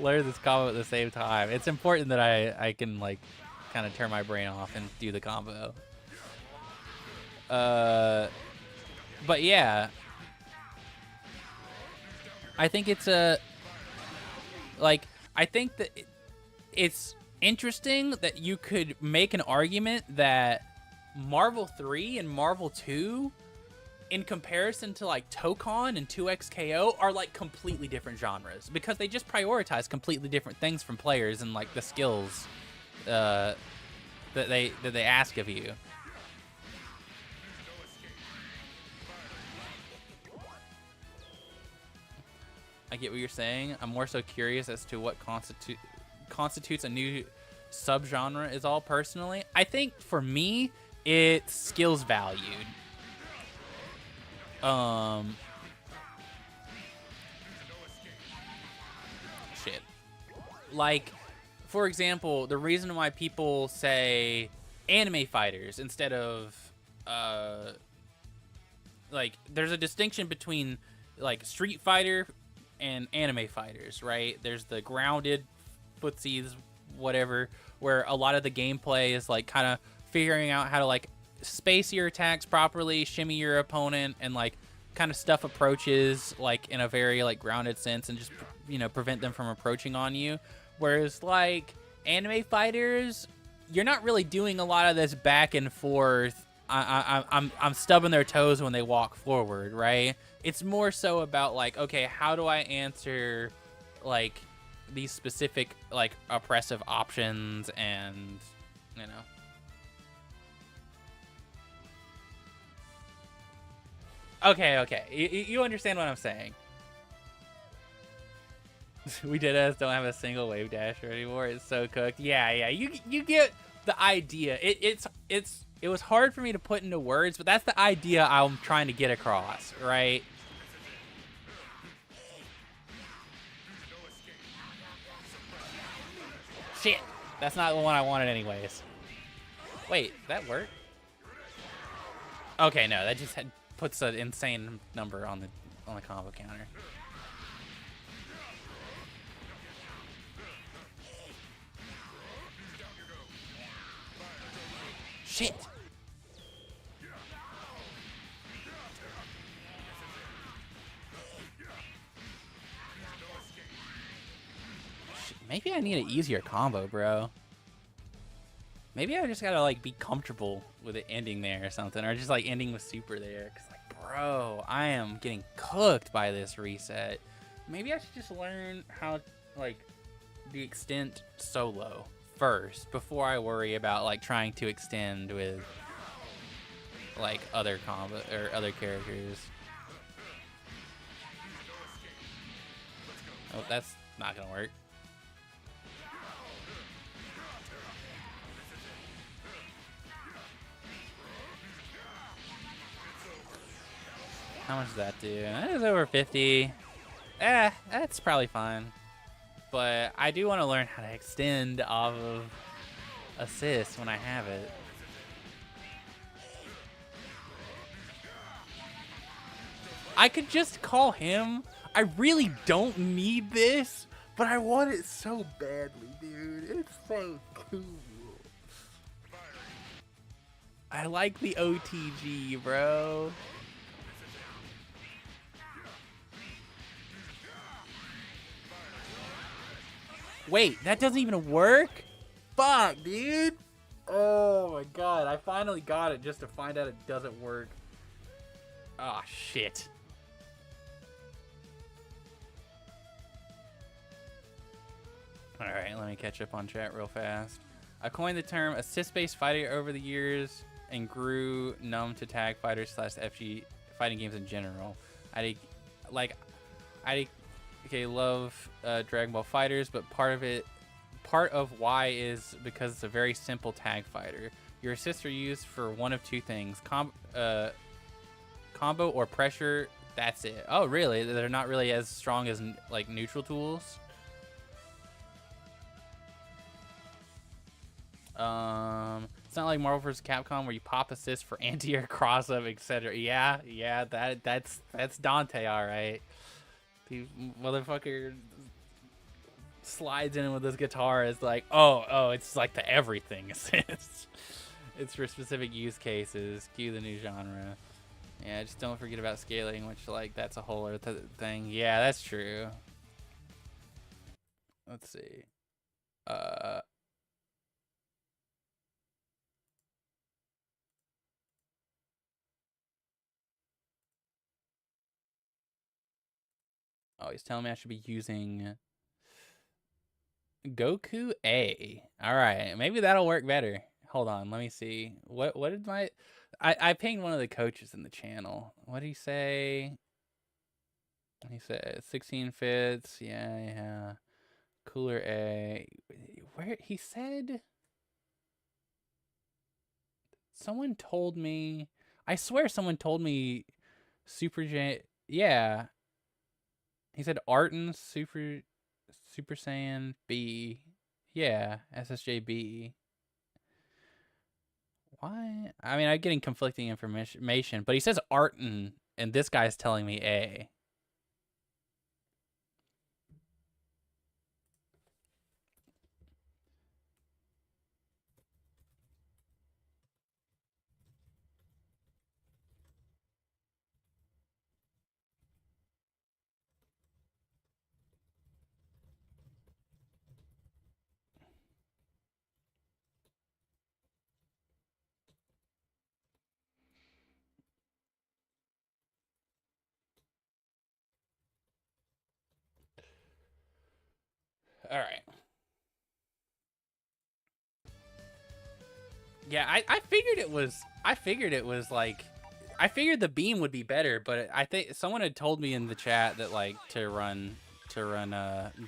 learn this combo at the same time. It's important that I can like kind of turn my brain off and do the combo. But yeah, I think it's I think that it's interesting that you could make an argument that Marvel 3 and Marvel 2, in comparison to like Tokon and 2XKO, are like completely different genres because they just prioritize completely different things from players and like the skills that they ask of you. I get what you're saying. I'm more so curious as to what constitutes a new subgenre is all personally. I think for me, it's skills valued. Shit. Like, for example, the reason why people say anime fighters instead of, like, there's a distinction between, like, Street Fighter and anime fighters, right? There's the grounded footsies, whatever, where a lot of the gameplay is like kind of figuring out how to like space your attacks properly, shimmy your opponent, and like kind of stuff approaches like in a very like grounded sense and just, you know, prevent them from approaching on you. Whereas like anime fighters, you're not really doing a lot of this back and forth. I'm stubbing their toes when they walk forward, right? It's more so about like, okay, how do I answer like these specific like oppressive options, and you know. Okay, you understand what I'm saying. We don't have a single wave dasher anymore. It's so cooked. Yeah, you get the idea. It was hard for me to put into words, but that's the idea I'm trying to get across, right? Shit, that's not the one I wanted anyways. Wait, that worked? Okay, no, that just puts an insane number on the combo counter. Shit. Maybe I need an easier combo, bro. Maybe I just gotta like be comfortable with it ending there or something, or just like ending with super there. Cause like, bro, I am getting cooked by this reset. Maybe I should just learn how like the extent solo first before I worry about like trying to extend with like other combo or other characters. Oh, that's not gonna work. How much does that do? That is over 50. That's probably fine. But I do want to learn how to extend off of assist when I have it. I could just call him. I really don't need this, but I want it so badly, dude. It's so cool. I like the OTG, bro. Wait, that doesn't even work? Fuck, dude. Oh my god, I finally got it just to find out it doesn't work. Ah, shit. Alright, let me catch up on chat real fast. I coined the term assist-based fighting over the years and grew numb to tag fighters / FG fighting games in general. I love Dragon Ball FighterZ, but part of why is because it's a very simple tag fighter. Your assists are used for one of two things: combo or pressure. That's it. Oh, really? They're not really as strong as like neutral tools. It's not like Marvel vs. Capcom where you pop assists for anti-air cross-up, etc. Yeah, that's Dante, all right. The motherfucker slides in with his guitar. Is like, oh, it's like the everything assist. It's for specific use cases. Cue the new genre. Yeah, just don't forget about scaling, which like that's a whole other thing. Yeah, that's true. Let's see. Oh, he's telling me I should be using Goku A. All right, maybe that'll work better. Hold on, let me see. What did my... I pinged one of the coaches in the channel. What did he say? He said 16 fits. Yeah. Cooler A. Where he said... Someone told me... I swear someone told me Super J... Yeah. He said Arton Super Saiyan B. Yeah, SSJB. Why? I mean, I'm getting conflicting information, but he says Arton, and this guy's telling me A. All right. Yeah, I figured it was. I figured the beam would be better, but I think someone had told me in the chat that like to run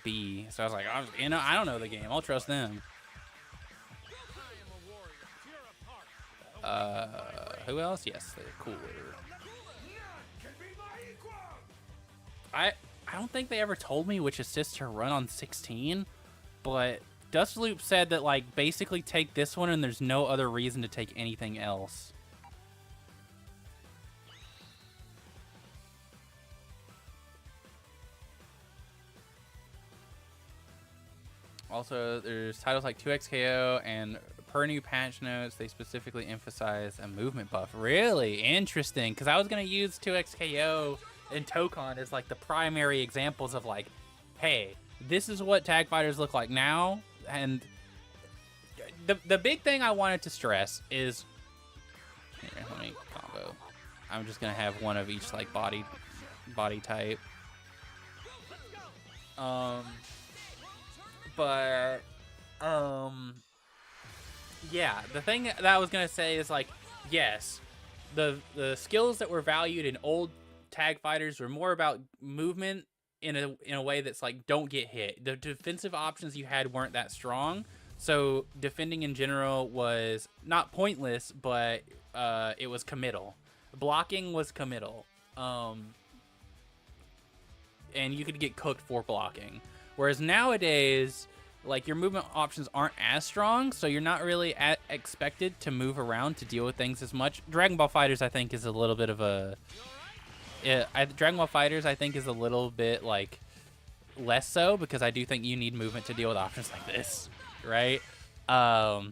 B. So I was like, I don't know the game. I'll trust them. Who else? Yes, they're cooler. I don't think they ever told me which assist to run on 16, but Dustloop said that like basically take this one and there's no other reason to take anything else. Also, there's titles like 2XKO, and per new patch notes, they specifically emphasize a movement buff. Really interesting, because I was going to use 2XKO and Tokon as like the primary examples of like, hey, this is what tag fighters look like now. And the big thing I wanted to stress is, here, let me combo. I'm just going to have one of each like body type. But, yeah, the thing that I was going to say is, like, yes, the skills that were valued in old tag fighters were more about movement in a way that's, like, don't get hit. The defensive options you had weren't that strong, so defending in general was not pointless, but it was committal. Blocking was committal, and you could get cooked for blocking. Whereas nowadays, like, your movement options aren't as strong, so you're not really expected to move around to deal with things as much. Dragon Ball FighterZ, I think, is a little bit of a Dragon Ball Fighters, I think, is a little bit like less so, because I do think you need movement to deal with options like this, right? Or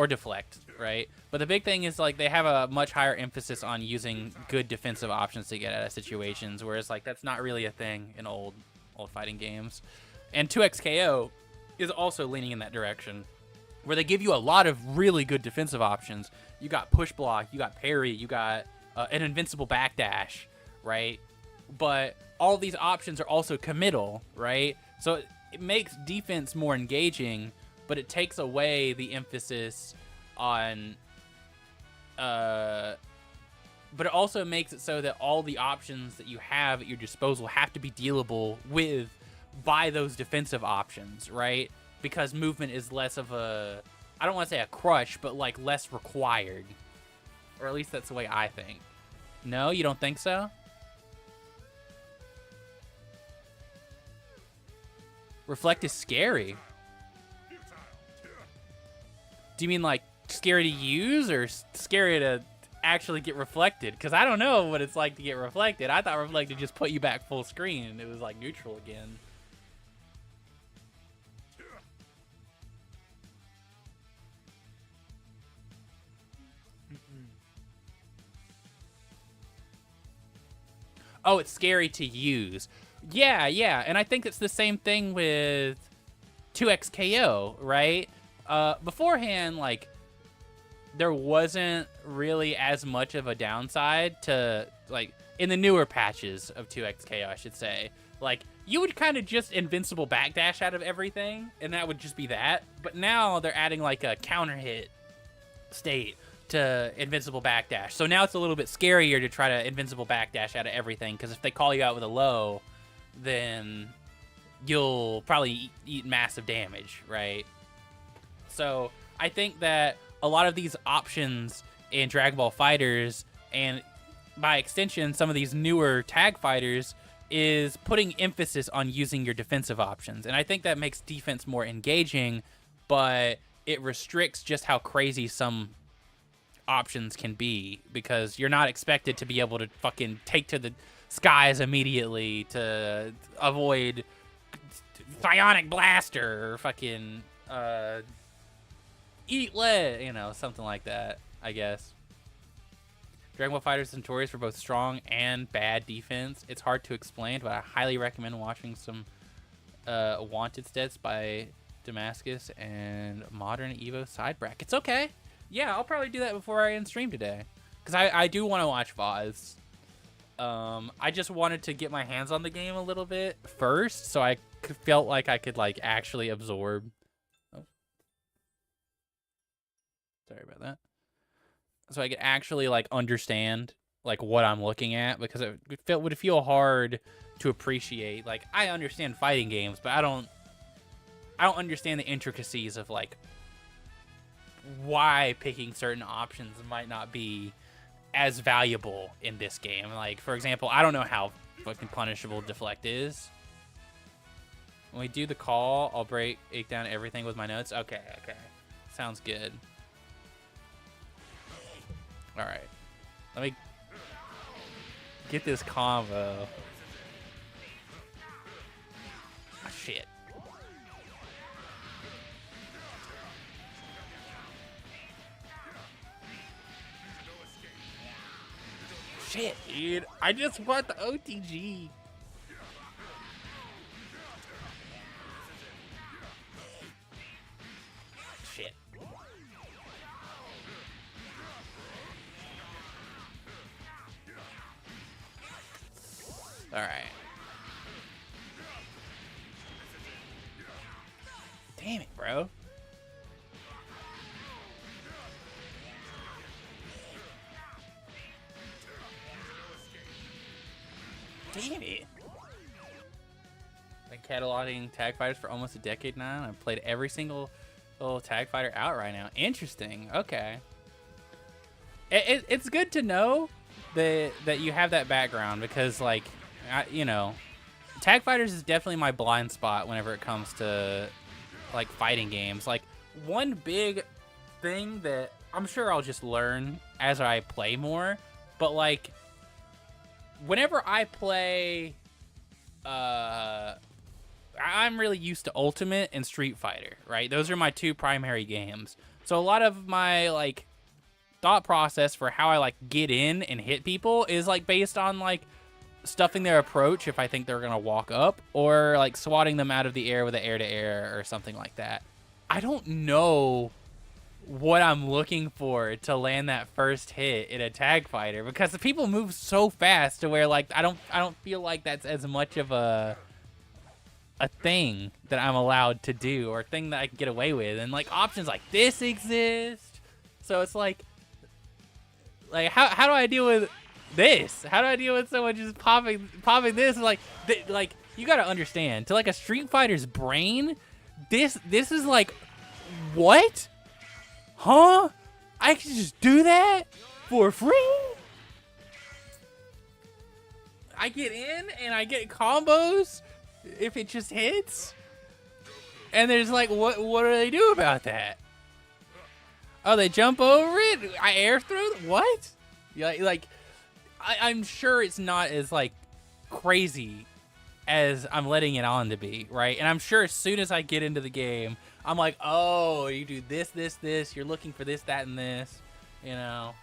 deflect, right? But the big thing is, like, they have a much higher emphasis on using good defensive options to get out of situations, whereas, like, that's not really a thing in old fighting games. And 2XKO is also leaning in that direction, where they give you a lot of really good defensive options. You got push block, you got parry, you got an invincible backdash, right? But all these options are also committal, right? So it makes defense more engaging, but it takes away the emphasis on... but it also makes it so that all the options that you have at your disposal have to be dealable with by those defensive options, right? Because movement is less of a... I don't want to say a crush, but, like, less required. Or at least that's the way I think. No, you don't think so? Reflect is scary. Do you mean, like, scary to use or scary to actually get reflected? Because I don't know what it's like to get reflected. I thought reflected just put you back full screen and it was, like, neutral again. Oh, it's scary to use. Yeah, yeah. And I think it's the same thing with 2XKO, right? Beforehand, like, there wasn't really as much of a downside to, like, in the newer patches of 2XKO, I should say. Like, you would kind of just invincible backdash out of everything, and that would just be that. But now they're adding, like, a counter hit state to invincible backdash. So now it's a little bit scarier to try to invincible backdash out of everything, because if they call you out with a low, then you'll probably eat massive damage, right? So I think that a lot of these options in Dragon Ball Fighters, and by extension some of these newer tag fighters, is putting emphasis on using your defensive options. And I think that makes defense more engaging, but it restricts just how crazy some options can be, because you're not expected to be able to fucking take to the skies immediately to avoid Psionic Blaster or fucking eat lead, you know, something like that, I guess. Dragon Ball FighterZ is notorious for both strong and bad defense. It's hard to explain, but I highly recommend watching some Wanted Stats by Damascus and Modern Evo side brackets. Okay. Yeah, I'll probably do that before I end stream today, because I do want to watch VODs. I just wanted to get my hands on the game a little bit first, so I felt like I could, like, actually absorb. Oh. Sorry about that. So I could actually, like, understand, like, what I'm looking at, because it would feel hard to appreciate. Like, I understand fighting games, but I don't understand the intricacies of, like, why picking certain options might not be as valuable in this game. Like, for example, I don't know how fucking punishable deflect is. When we do the call, I'll break down everything with my notes. Okay, okay. Sounds good. Alright. Let me get this combo. Oh, shit. Shit, dude. I just want the OTG. Shit. All right. Damn it, bro. Damn it. Been cataloging tag fighters for almost a decade now, and I've played every single little tag fighter out right now. Interesting. Okay. It's good to know that you have that background, because, like, you know, tag fighters is definitely my blind spot whenever it comes to, like, fighting games. Like, one big thing that I'm sure I'll just learn as I play more, but, like, whenever I play, I'm really used to Ultimate and Street Fighter, right? Those are my two primary games. So a lot of my like thought process for how I like get in and hit people is like based on like stuffing their approach if I think they're gonna walk up, or like swatting them out of the air with an air-to-air or something like that. I don't know what I'm looking for to land that first hit in a tag fighter, because the people move so fast to where like I don't feel like that's as much of a thing that I'm allowed to do, or a thing that I can get away with. And like options like this exist, so it's like how do I deal with this? How do I deal with someone just popping this? Like you gotta understand, to like a Street Fighter's brain, this is like, what? Huh? I can just do that for free? I get in and I get combos if it just hits? And there's like, what do they do about that? Oh, they jump over it? I air through? What? Like, I'm sure it's not as like crazy as I'm letting it on to be, right? And I'm sure as soon as I get into the game, I'm like, oh, you do this, you're looking for this, that, and this, you know?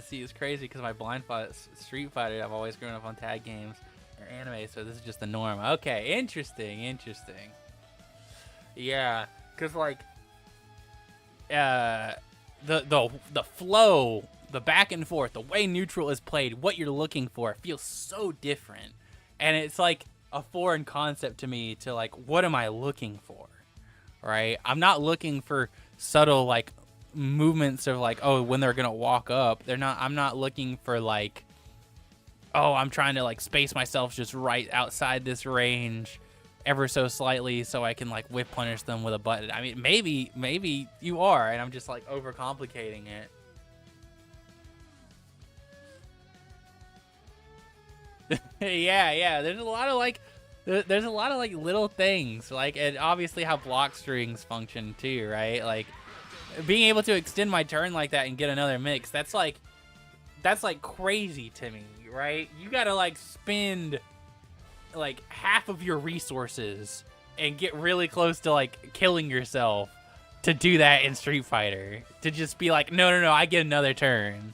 See, it's crazy because my blind Street Fighter, I've always grown up on tag games or anime, so this is just the norm. Okay, interesting. Yeah, because like, the flow, the back and forth, the way neutral is played, what you're looking for feels so different, and it's like a foreign concept to me. To like, what am I looking for? Right? I'm not looking for subtle like movements of like, oh, when they're gonna walk up. I'm not looking for like, oh, I'm trying to like space myself just right outside this range ever so slightly so I can like whip punish them with a button. I mean, maybe you are, and I'm just like overcomplicating it. Yeah. There's a lot of like little things, like, and obviously how block strings function too, right? Like being able to extend my turn like that and get another mix, that's like crazy to me, right? You gotta like spend like half of your resources and get really close to like killing yourself to do that in Street Fighter, to just be like, no, I get another turn.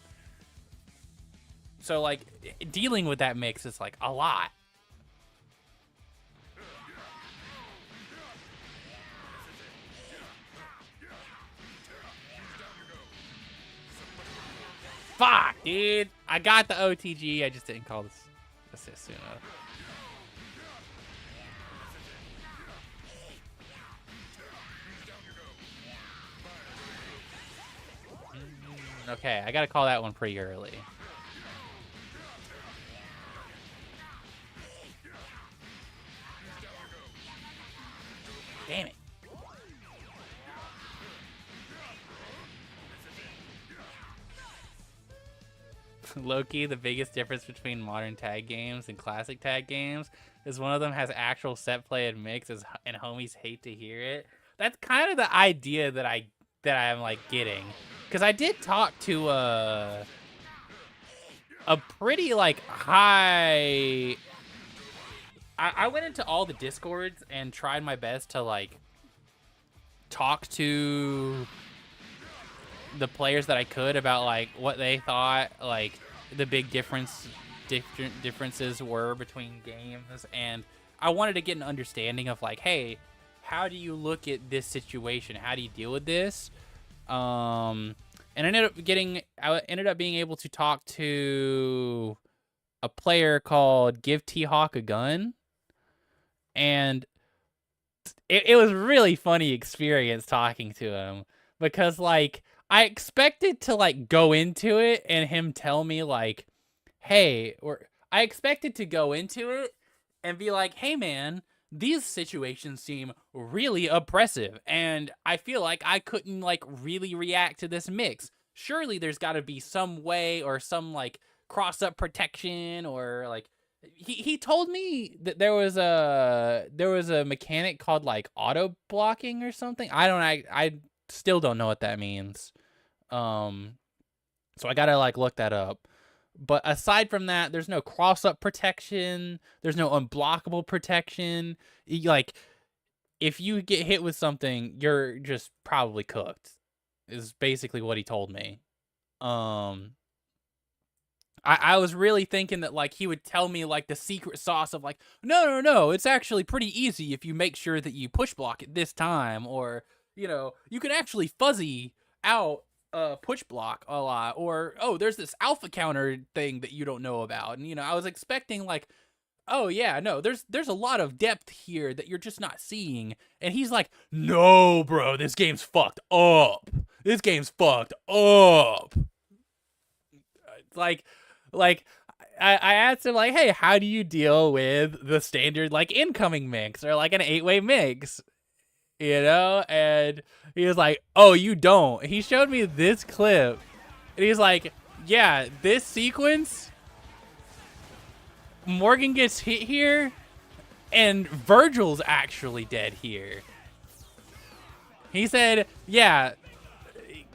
So like dealing with that mix is like a lot. Fuck, dude. I got the OTG. I just didn't call this assist soon enough. Okay, I gotta call that one pretty early. Damn it. Low-key, the biggest difference between modern tag games and classic tag games is one of them has actual set play and mix, and homies hate to hear it. That's kind of the idea that I'm like getting, because I did talk to a pretty like high. I went into all the Discords and tried my best to like talk to the players that I could about like what they thought like the big differences were between games, and I wanted to get an understanding of like, hey, how do you look at this situation? How do you deal with this? And I ended up being able to talk to a player called Give T-Hawk a Gun, and it was a really funny experience talking to him, because like I expected to like go into it and him tell me like, hey, or I expected to go into it and be like, hey man, these situations seem really oppressive, and I feel like I couldn't like really react to this mix. Surely there's got to be some way, or some like cross-up protection, or like he told me that there was a mechanic called like auto blocking or something. I still don't know what that means. So So I gotta like look that up. But aside from that, there's no cross-up protection. There's no unblockable protection. Like, if you get hit with something, you're just probably cooked. Is basically what he told me. I was really thinking that like he would tell me like the secret sauce of like, no, it's actually pretty easy if you make sure that you push block at this time, or you know, you can actually fuzzy out push block a lot, or oh, there's this alpha counter thing that you don't know about. And you know, I was expecting like, oh yeah, no, there's a lot of depth here that you're just not seeing. And he's like, no, bro, this game's fucked up. This game's fucked up. Like I asked him like, hey, how do you deal with the standard like incoming mix or like an 8-way mix? You know, and he was like, oh, you don't. He showed me this clip and he's like, yeah, this sequence, Morgan gets hit here and Virgil's actually dead here. He said, yeah,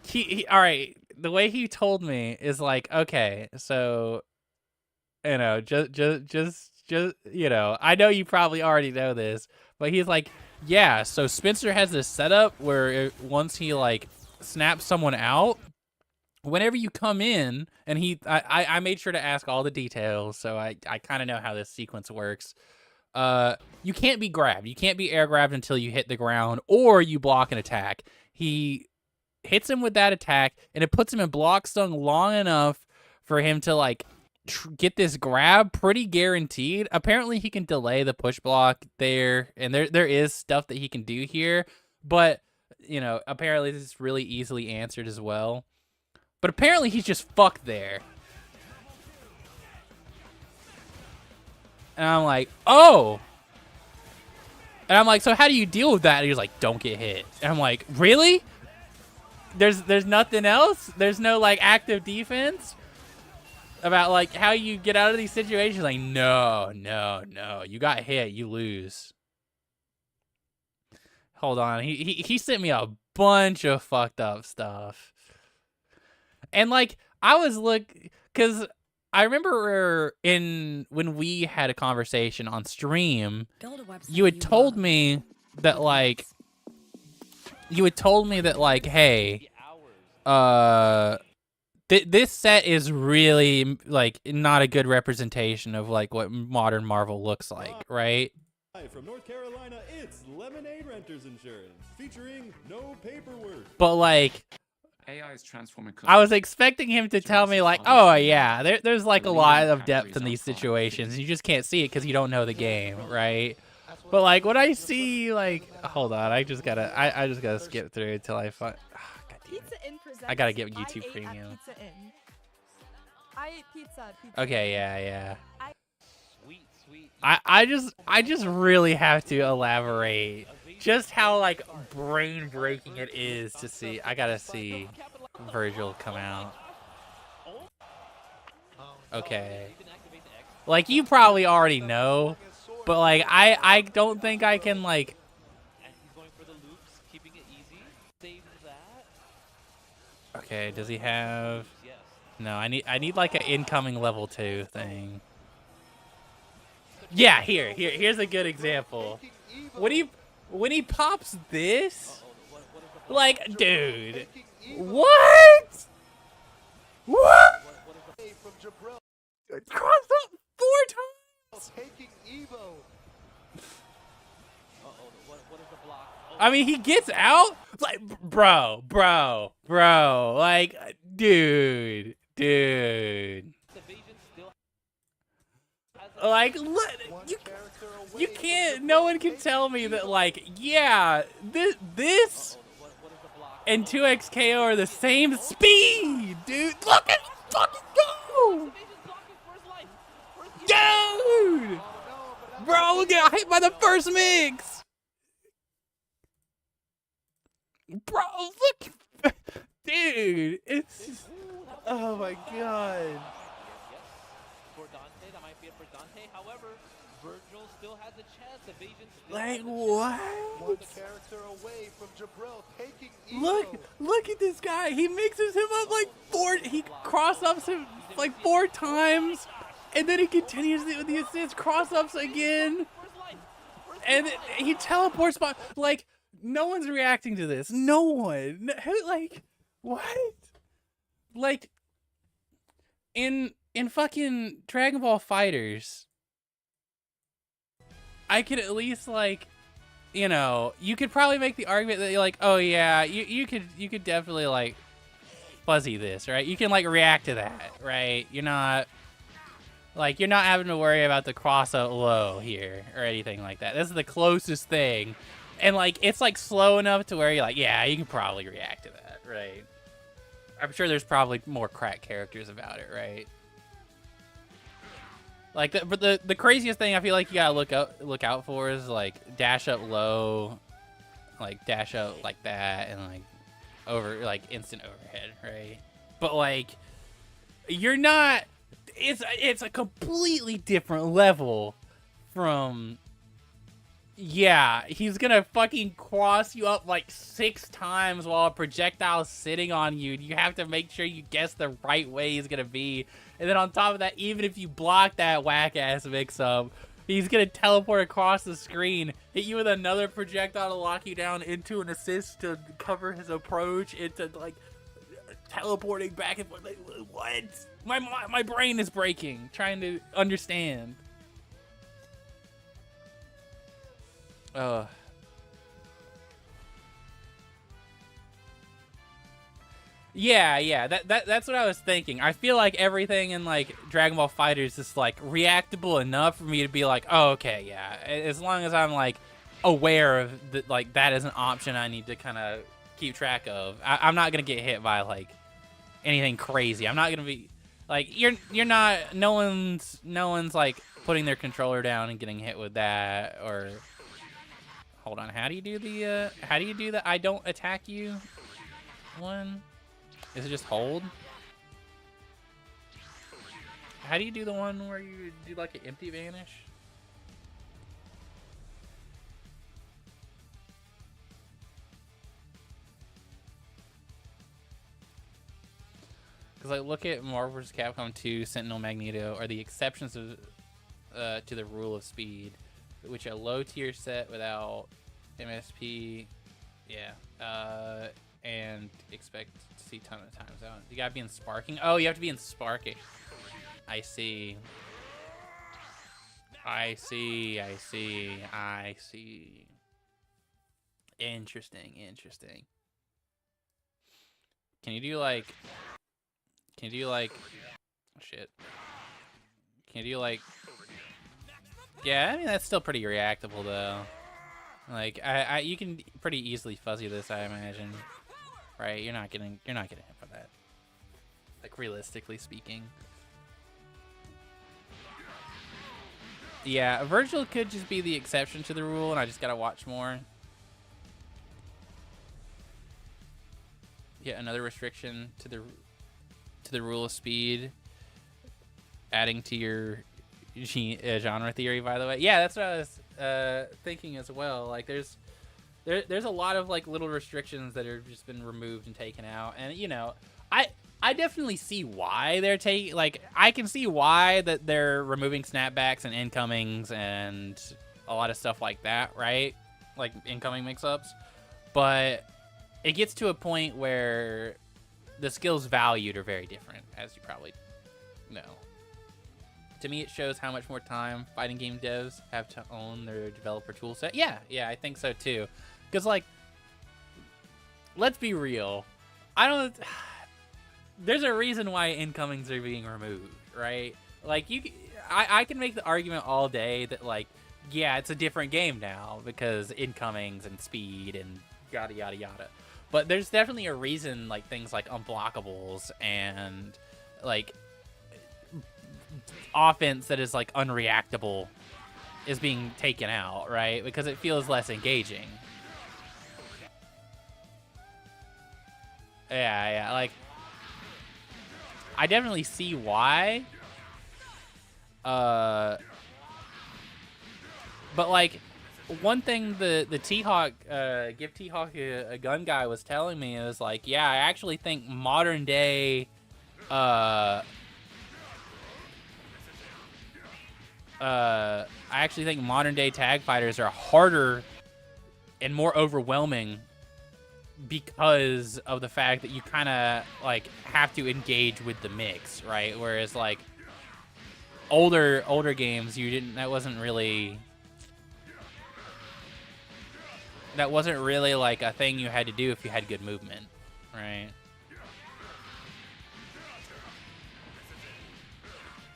he all right, the way he told me is like, okay, so, you know, just, you know, I know you probably already know this, but he's like, yeah, so Spencer has this setup where once he like snaps someone out, whenever you come in, and I made sure to ask all the details, so I kind of know how this sequence works. You can't be grabbed. You can't be air grabbed until you hit the ground or you block an attack. He hits him with that attack, and it puts him in block stun long enough for him to like get this grab pretty guaranteed. Apparently he can delay the push block there, and there is stuff that he can do here, but you know, apparently this is really easily answered as well. But apparently he's just fucked there. And I'm like, oh. And I'm like, so how do you deal with that? And he was like, don't get hit. And I'm like, really? There's nothing else? There's no like active defense about like how you get out of these situations? Like, no. You got hit, you lose. Hold on. He sent me a bunch of fucked up stuff. And like I was because I remember when we had a conversation on stream, you had told me that like hey, this set is really like not a good representation of like what modern Marvel looks like, right? From North Carolina, it's Lemonade Renters Insurance, featuring no paperwork. But like, AI is transforming. I was expecting him to tell me like, oh yeah, there's like a lot of depth in these situations. You just can't see it because you don't know the game, right? But like when I see like, hold on, I just gotta skip through until I find. Oh, I gotta get YouTube Premium. I ate pizza. Okay, yeah. I just really have to elaborate just how like brain breaking it is to see. I gotta see Virgil come out. Okay, like you probably already know, but like I don't think I can like. Okay, does he have? No, I need like an incoming level 2 thing. Yeah, here's a good example. When he pops this, like, dude, what? Crossed up 4 times. I mean, he gets out, like, bro, like, dude. Like, you can't, no one can tell me that, like, yeah, this and 2x KO are the same speed, dude. Look at him fucking go! Dude! Bro, we got hit by the first mix! Bro, look! Dude, it's... Oh my god. Virgil still has a chance. Evasion still Like has a what? One character away from Jabril taking Look at this guy. He mixes him up like 4. He cross ups him like 4 times, and then he continues with the assist, cross ups again, and he teleports spot. Like no one's reacting to this. No one. Like what? Like in fucking Dragon Ball Fighters, I could at least like, you know, you could probably make the argument that you're like, oh yeah, you could definitely like fuzzy this, right? You can like react to that, right? You're not having to worry about the cross out low here or anything like that. This is the closest thing, and like it's like slow enough to where you're like, yeah, you can probably react to that, right? I'm sure there's probably more crack characters about it, right? Like, but the craziest thing I feel like you gotta look out for is like dash up low, like dash up like that, and like like instant overhead, right? But like, you're not. It's a completely different level from. Yeah, he's gonna fucking cross you up like 6 times while a projectile's sitting on you. You have to make sure you guess the right way he's gonna be. And then on top of that, even if you block that whack-ass mix-up, he's gonna teleport across the screen, hit you with another projectile to lock you down into an assist to cover his approach, into like teleporting back and forth. Like, what? My brain is breaking trying to understand. Yeah, that's what I was thinking. I feel like everything in like Dragon Ball FighterZ is like reactable enough for me to be like, oh, okay, yeah. As long as I'm like aware of that, like that is an option I need to kind of keep track of. I'm not gonna get hit by like anything crazy. I'm not gonna be like you're not. No one's like putting their controller down and getting hit with that or. Hold on, how do you do the I don't attack you one? Is it just hold? How do you do the one where you do like an empty vanish? Because like look at Marvel vs. Capcom 2, Sentinel Magneto are the exceptions of, to the rule of speed, which a low tier set without MSP, yeah, and expect to see ton of times out. You gotta be in sparking. Oh, you have to be in sparking. I see. Interesting. Can you do like? Shit. Can you do like? Yeah, I mean that's still pretty reactable though. Like you can pretty easily fuzzy this, I imagine. Right? You're not getting hit for that. Like realistically speaking. Yeah, Virgil could just be the exception to the rule, and I just gotta watch more. Yeah, another restriction to the rule of speed, adding to your genre theory, by the way. Yeah, that's what I was thinking as well. Like there's a lot of like little restrictions that have just been removed and taken out, and you know, I definitely see why they're taking, like I can see why that they're removing snapbacks and incomings and a lot of stuff like that, right? Like incoming mix-ups, but it gets to a point where the skills valued are very different, as you probably know. To me, it shows how much more time fighting game devs have to own their developer toolset. Yeah, I think so too. Because, like, let's be real. There's a reason why incomings are being removed, right? Like, I can make the argument all day that, like, yeah, it's a different game now because incomings and speed and yada, yada, yada. But there's definitely a reason, like, things like unblockables and, like, offense that is like unreactable is being taken out, right? Because it feels less engaging. Yeah, like I definitely see why But like, one thing the T-Hawk, Give T-Hawk a Gun guy was telling me is like, yeah, I actually think modern day, I actually think modern day tag fighters are harder and more overwhelming because of the fact that you kind of like have to engage with the mix, right? Whereas like older games, you didn't. That wasn't really like a thing you had to do if you had good movement, right?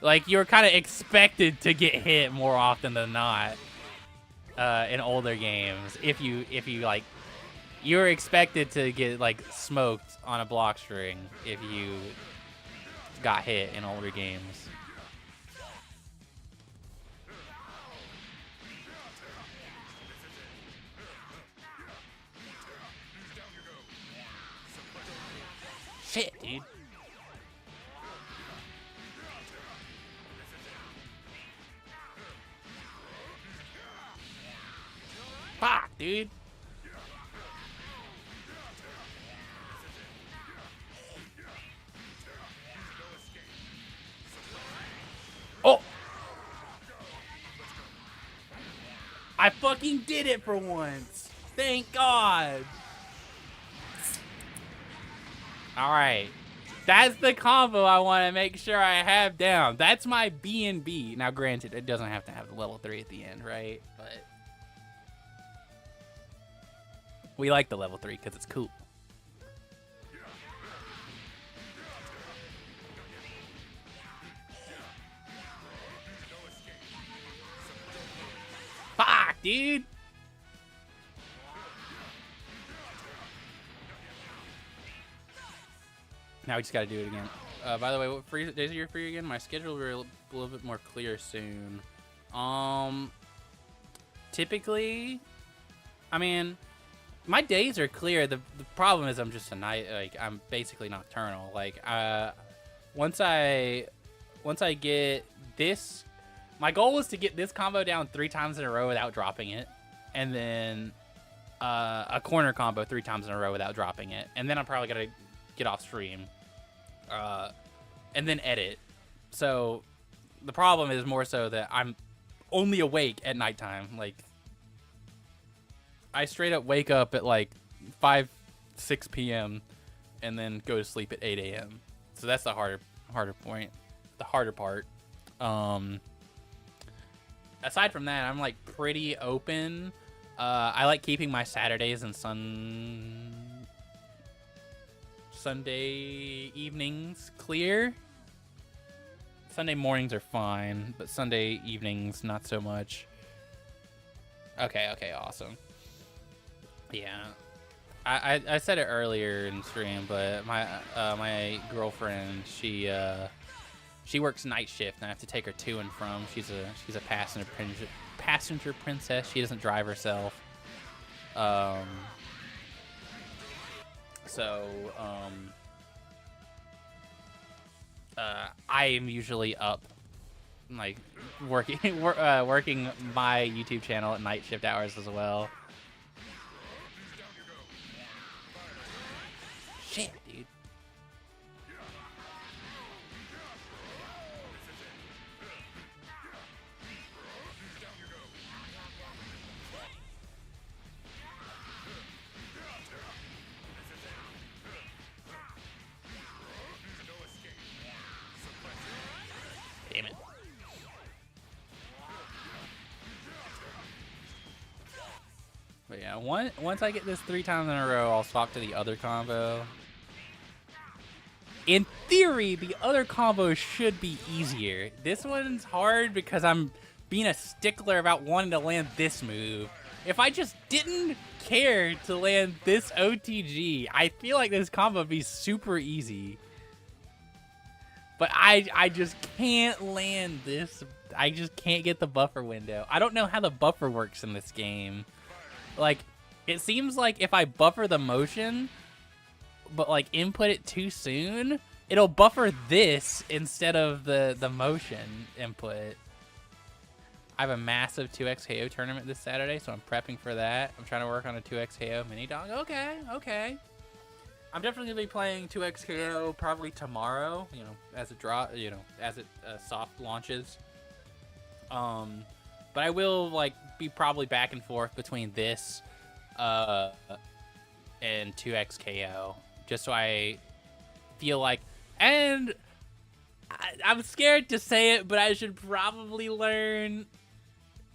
Like you were kind of expected to get hit more often than not in older games. If you like, you were expected to get like smoked on a block string if you got hit in older games. Shit, dude. Fuck, dude. Oh! I fucking did it for once. Thank God. Alright. That's the combo I want to make sure I have down. That's my B&B. Now, granted, it doesn't have to have the level 3 at the end, right? But we like the level 3 because it's cool. Fuck, dude. Now we just gotta do it again. By the way, what days are you free again? My schedule will be a little bit more clear soon. Typically, I mean, my days are clear. The problem is I'm just a night. Like I'm basically nocturnal. Like once I get this, my goal is to get this combo down 3 times in a row without dropping it, and then a corner combo 3 times in a row without dropping it, and then I'm probably gonna get off stream and then edit. So the problem is more so that I'm only awake at nighttime. Like I straight up wake up at like 6 p.m. and then go to sleep at 8 a.m. So that's the harder point, the harder part. Aside from that, I'm like pretty open. I like keeping my Saturdays and Sunday evenings clear. Sunday mornings are fine, but Sunday evenings not so much. Okay, awesome. Yeah, I said it earlier in stream, but my girlfriend, she works night shift, and I have to take her to and from. She's a passenger princess. She doesn't drive herself. I am usually up, like working my YouTube channel at night shift hours as well. Shit, dude. Damn it. But yeah, once I get this 3 times in a row, I'll swap to the other combo. In theory, the other combo should be easier. This one's hard because I'm being a stickler about wanting to land this move. If I just didn't care to land this OTG, I feel like this combo would be super easy. But I just can't land this. I just can't get the buffer window. I don't know how the buffer works in this game. Like, it seems like if I buffer the motion, but like input it too soon, it'll buffer this instead of the motion input. I have a massive 2x KO tournament this Saturday, so I'm prepping for that. I'm trying to work on a 2x KO mini dog. Okay, okay. I'm definitely gonna be playing 2x KO probably tomorrow. You know, as it as it soft launches. But I will like be probably back and forth between this, and 2x KO, just so I feel like, and I'm scared to say it, but I should probably learn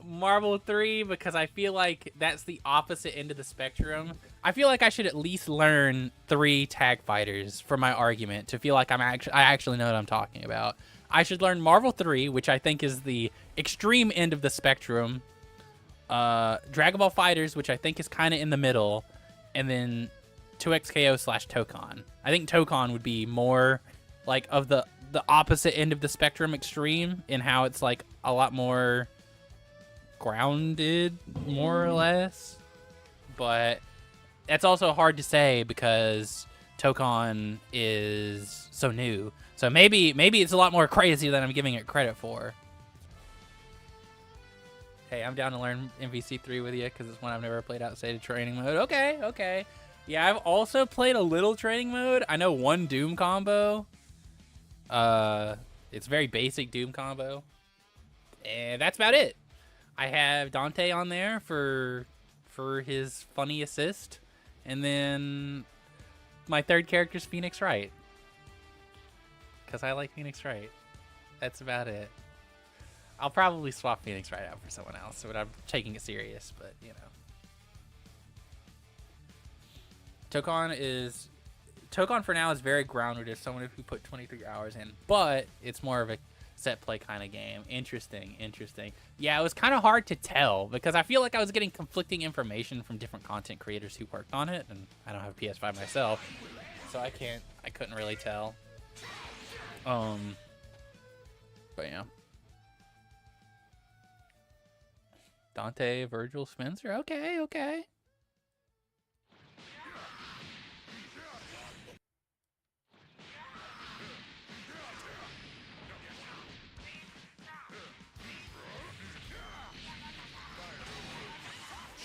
Marvel 3 because I feel like that's the opposite end of the spectrum. I feel like I should at least learn 3 tag fighters for my argument to feel like I actually know what I'm talking about. I should learn Marvel 3, which I think is the extreme end of the spectrum. Dragon Ball Fighters, which I think is kind of in the middle, and then 2XKO/Tokon. I think Tokon would be more like of the opposite end of the spectrum extreme in how it's like a lot more grounded, more or less. But that's also hard to say because Tokon is so new. So maybe it's a lot more crazy than I'm giving it credit for. Hey, I'm down to learn MVC3 with you because it's one I've never played outside of training mode. Okay, okay. Yeah, I've also played a little training mode. I know one Doom combo. It's very basic Doom combo. And that's about it. I have Dante on there for his funny assist. And then my third character is Phoenix Wright. Because I like Phoenix Wright. That's about it. I'll probably swap Phoenix Wright out for someone else, but I'm taking it serious, but, you know. Tokon for now is very grounded as someone who put 23 hours in, but it's more of a set play kind of game. Interesting, interesting. Yeah, it was kind of hard to tell because I feel like I was getting conflicting information from different content creators who worked on it, and I don't have a PS5 myself, so I couldn't really tell. But yeah. Dante, Virgil, Spencer. Okay, okay.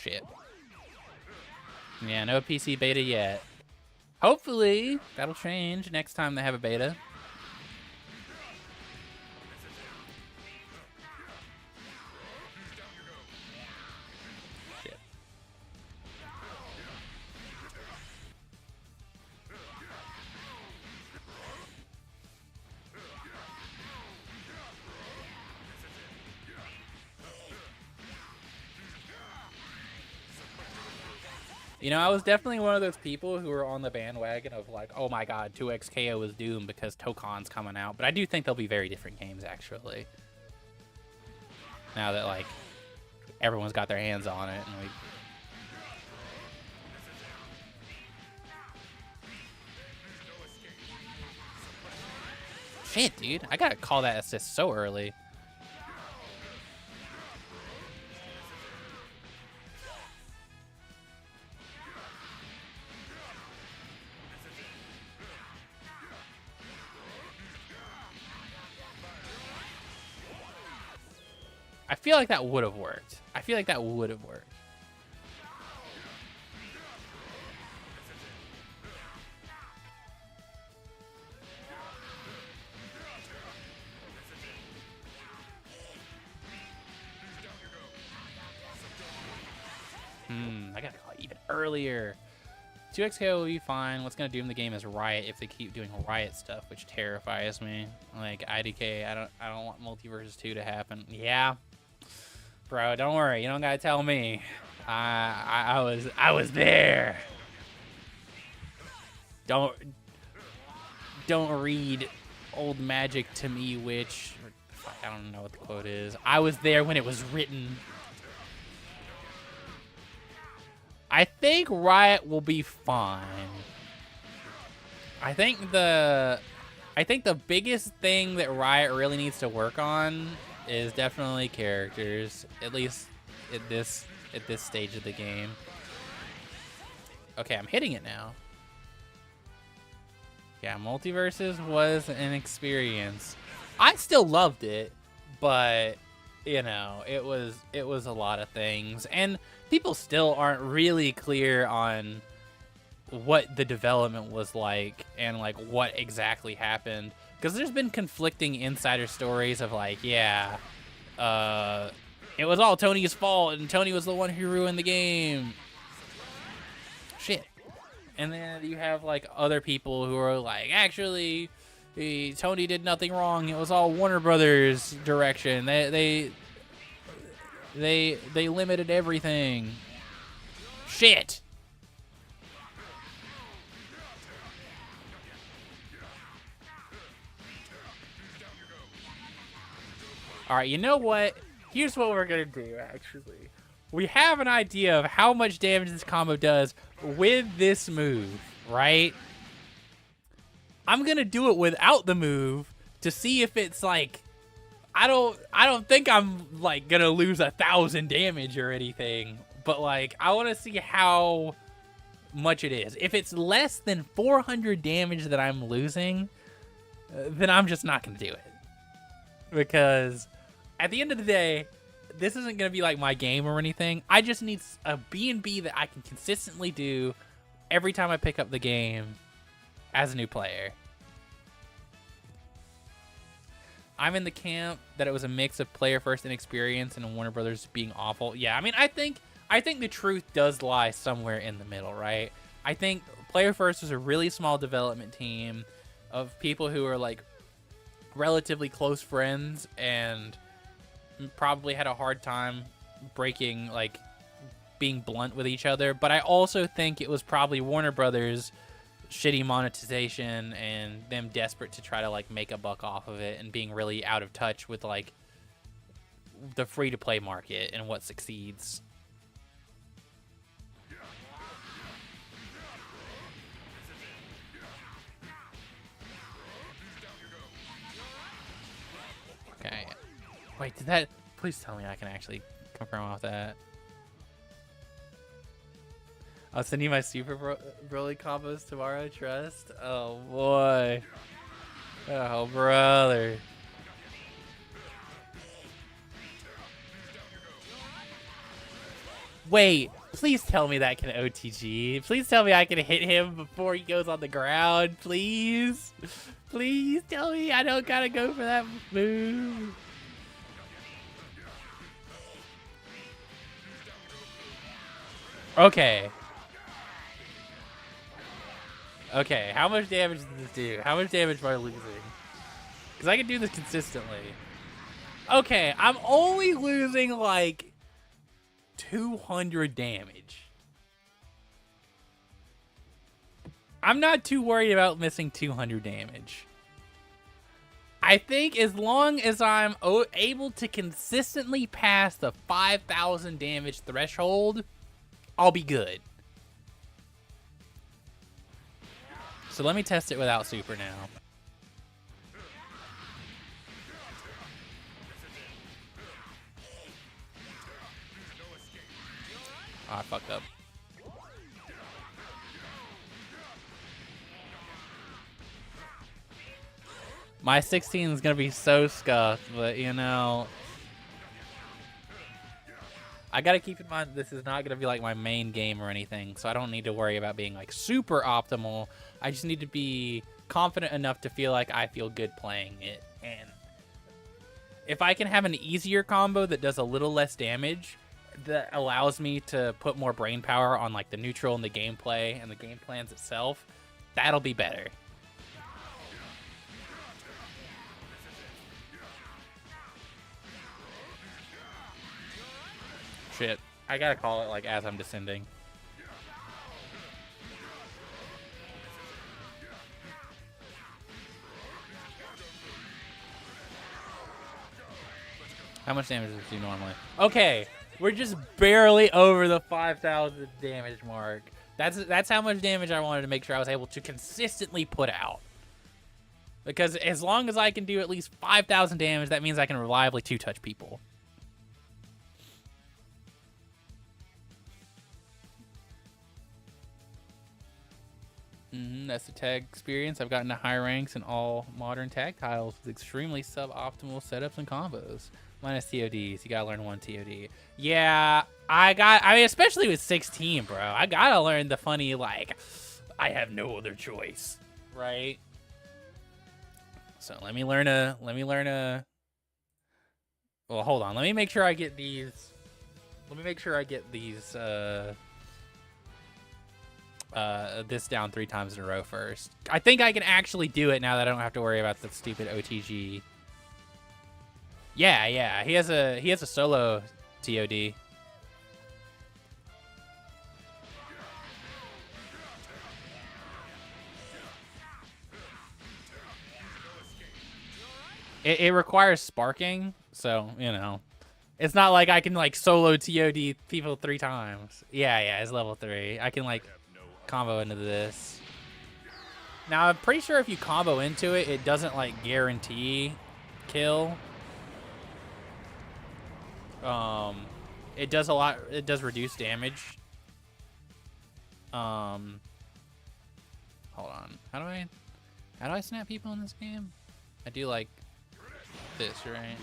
Shit. Yeah, no PC beta yet. Hopefully, that'll change next time they have a beta. You know, I was definitely one of those people who were on the bandwagon of like, oh my god, 2XKO is doomed because Tokon's coming out. But I do think they'll be very different games, actually. Now that, like, everyone's got their hands on it. And shit, dude. I gotta call that assist so early. I feel like that would have worked. I feel like that would have worked. I gotta call it even earlier. 2XKO will be fine. What's gonna doom the game is Riot if they keep doing Riot stuff, which terrifies me. Like IDK, I don't want Multiverses 2 to happen. Yeah. Bro, don't worry. You don't gotta tell me. I was there. Don't read old magic to me, witch. I don't know what the quote is. I was there when it was written. I think Riot will be fine. I think the biggest thing that Riot really needs to work on is definitely characters, at least at this stage of the game. Okay, I'm hitting it now. Yeah, Multiverses was an experience. I still loved it, but you know, it was a lot of things, and people still aren't really clear on what the development was like and like what exactly happened, because there's been conflicting insider stories of like, yeah, it was all Tony's fault and Tony was the one who ruined the game. Shit. And then you have like other people who are like, actually, Tony did nothing wrong. It was all Warner Brothers direction. They limited everything. Shit. All right, you know what? Here's what we're gonna do, actually. We have an idea of how much damage this combo does with this move, right? I'm gonna do it without the move to see if it's like, I don't think I'm like gonna lose 1,000 damage or anything, but like I want to see how much it is. If it's less than 400 damage that I'm losing, then I'm just not gonna do it, because at the end of the day, this isn't going to be like my game or anything. I just need a B&B that I can consistently do every time I pick up the game as a new player. I'm in the camp that it was a mix of player first inexperience and Warner Brothers being awful. Yeah, I mean, I think the truth does lie somewhere in the middle, right? I think player first was a really small development team of people who are like relatively close friends and probably had a hard time breaking, like, being blunt with each other. But I also think it was probably Warner Brothers' shitty monetization and them desperate to try to like make a buck off of it and being really out of touch with like the free-to-play market and what succeeds. Okay. Wait, did that... Please tell me I can actually confirm off that. I'll send you my Super Broly combos tomorrow, trust? Oh, boy. Oh, brother. Wait, please tell me that can OTG. Please tell me I can hit him before he goes on the ground, please. Please tell me I don't gotta go for that move. Okay. Okay, how much damage does this do? How much damage am I losing? Because I can do this consistently. Okay, I'm only losing like 200 damage. I'm not too worried about missing 200 damage. I think as long as I'm able to consistently pass the 5,000 damage threshold, I'll be good. So let me test it without super now. Oh, I fucked up. My 16 is going to be so scuffed, but you know... I gotta keep in mind this is not gonna be like my main game or anything, so I don't need to worry about being like super optimal. I just need to be confident enough to feel like I feel good playing it. And if I can have an easier combo that does a little less damage, that allows me to put more brain power on like the neutral and the gameplay and the game plans itself, that'll be better. Shit. I gotta call it like as I'm descending. How much damage does it do normally? Okay, we're just barely over the 5,000 damage mark. That's how much damage I wanted to make sure I was able to consistently put out. Because as long as I can do at least 5,000 damage, that means I can reliably two-touch people. That's the tag experience. I've gotten to high ranks in all modern tag tiles with extremely suboptimal setups and combos. Minus TODs. You gotta learn 1 TOD. Yeah, I mean, especially with 16, bro. I gotta learn the funny, like, I have no other choice, right? So let me learn a. Well, hold on. Let me make sure I get these. Let me make sure I get these. This down 3 times in a row first. I think I can actually do it now that I don't have to worry about the stupid OTG. Yeah. He has a solo TOD. It requires sparking, so you know, it's not like I can like solo TOD people 3 times. Yeah, it's level 3. I can like combo into this. Now I'm pretty sure if you combo into it, it doesn't like guarantee kill. It does a lot. It does reduce damage. Hold on. How do I snap people in this game? I do like this, right?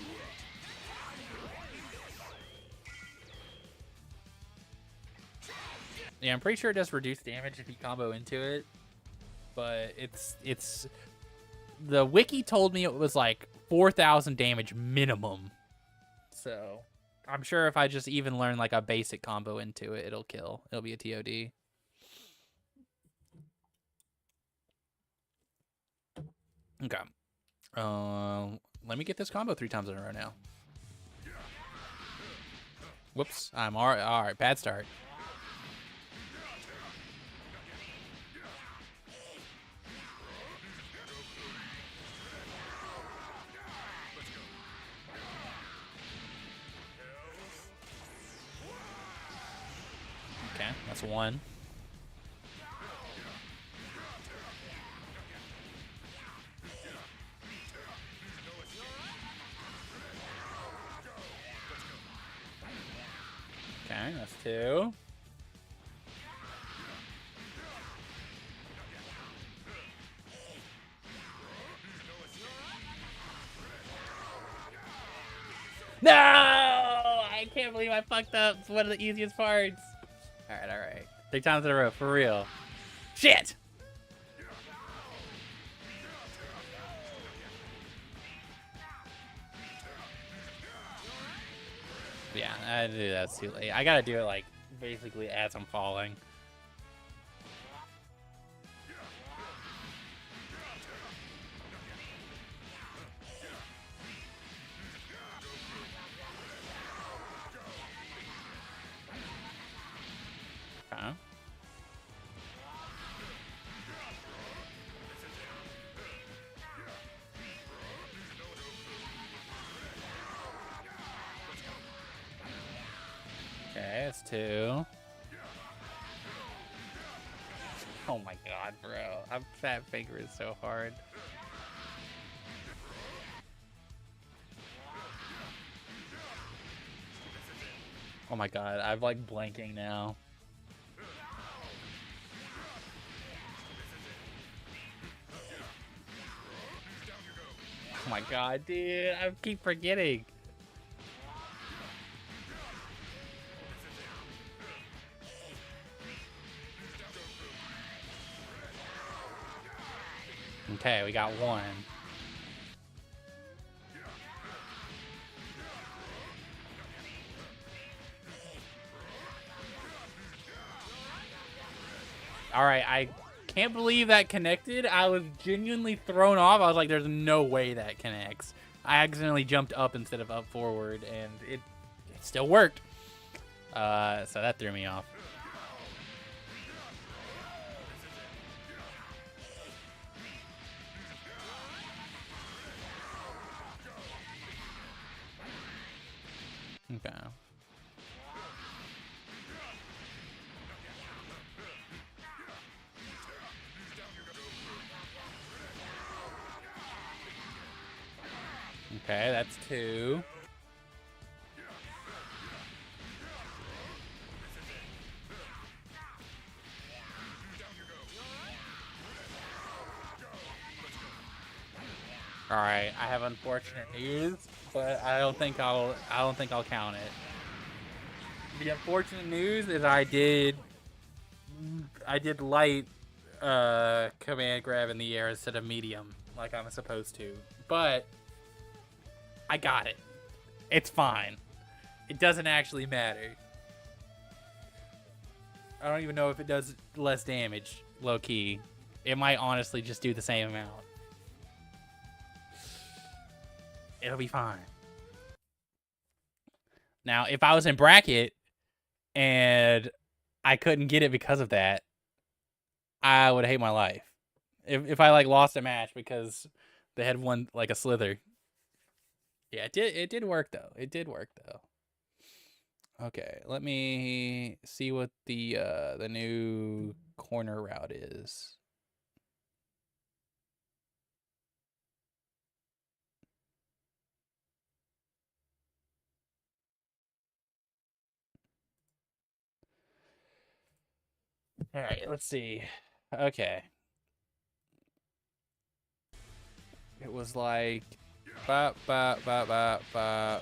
Yeah, I'm pretty sure it does reduce damage if you combo into it, but it's the wiki told me it was like 4,000 damage minimum. So I'm sure if I just even learn like a basic combo into it, it'll kill. It'll be a TOD. Okay. Let me get this combo 3 times in a row now. Whoops. I'm all right. Bad start. Okay, that's 1. Okay, that's 2. No! I can't believe I fucked up. It's one of the easiest parts. All right. 3 times in a row, for real. Shit! Yeah, that's too late. I gotta do it like basically as I'm falling. Okay. Okay, that's 2. Oh my god, bro. I'm fat fingering so hard. Oh my god, I'm like blanking now. Oh my god, dude. I keep forgetting. Okay, we got 1. All right, I can't believe that connected. I was genuinely thrown off. I was like, there's no way that connects. I accidentally jumped up instead of up forward, and it still worked. So that threw me off. Okay. Okay, that's 2. All right, I have unfortunate news. but I don't think I'll count it. The unfortunate news is I did light command grab in the air instead of medium like I'm supposed to, but I got it. It's fine. It doesn't actually matter. I don't even know if it does less damage, low key. It might honestly just do the same amount. It'll be fine. Now, if I was in bracket and I couldn't get it because of that, I would hate my life. If I like lost a match because they had won like a slither. Yeah, it did work though. It did work though. Okay, let me see what the new corner route is. All right, let's see. Okay. It was like ba ba ba ba ba.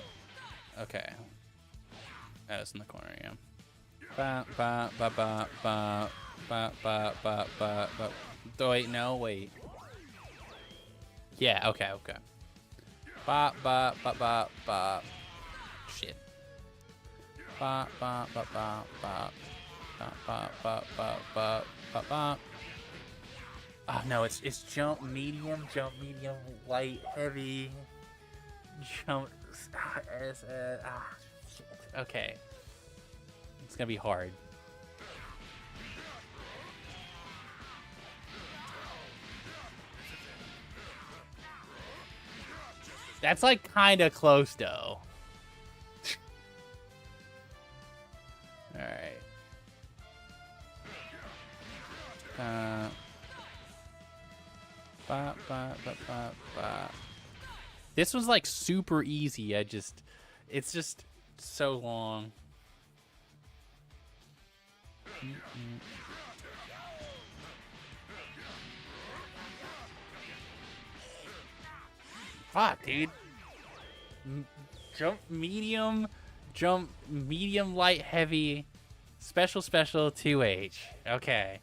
Okay. That was in the corner, yeah. Ba ba ba ba ba ba ba ba ba ba. Wait, no, wait. Yeah, okay, okay. Ba ba ba ba ba. Shit. Ba ba ba ba ba. Ba ba ba ba ba ba ba. Oh no, it's jump medium, light, heavy, jump. Shit. Okay, it's gonna be hard. That's like kind of close though. All right. Ba, ba, ba, ba, ba. This was like super easy. It's just so long. Fuck, dude. Jump medium, light, heavy, special, 2H. Okay.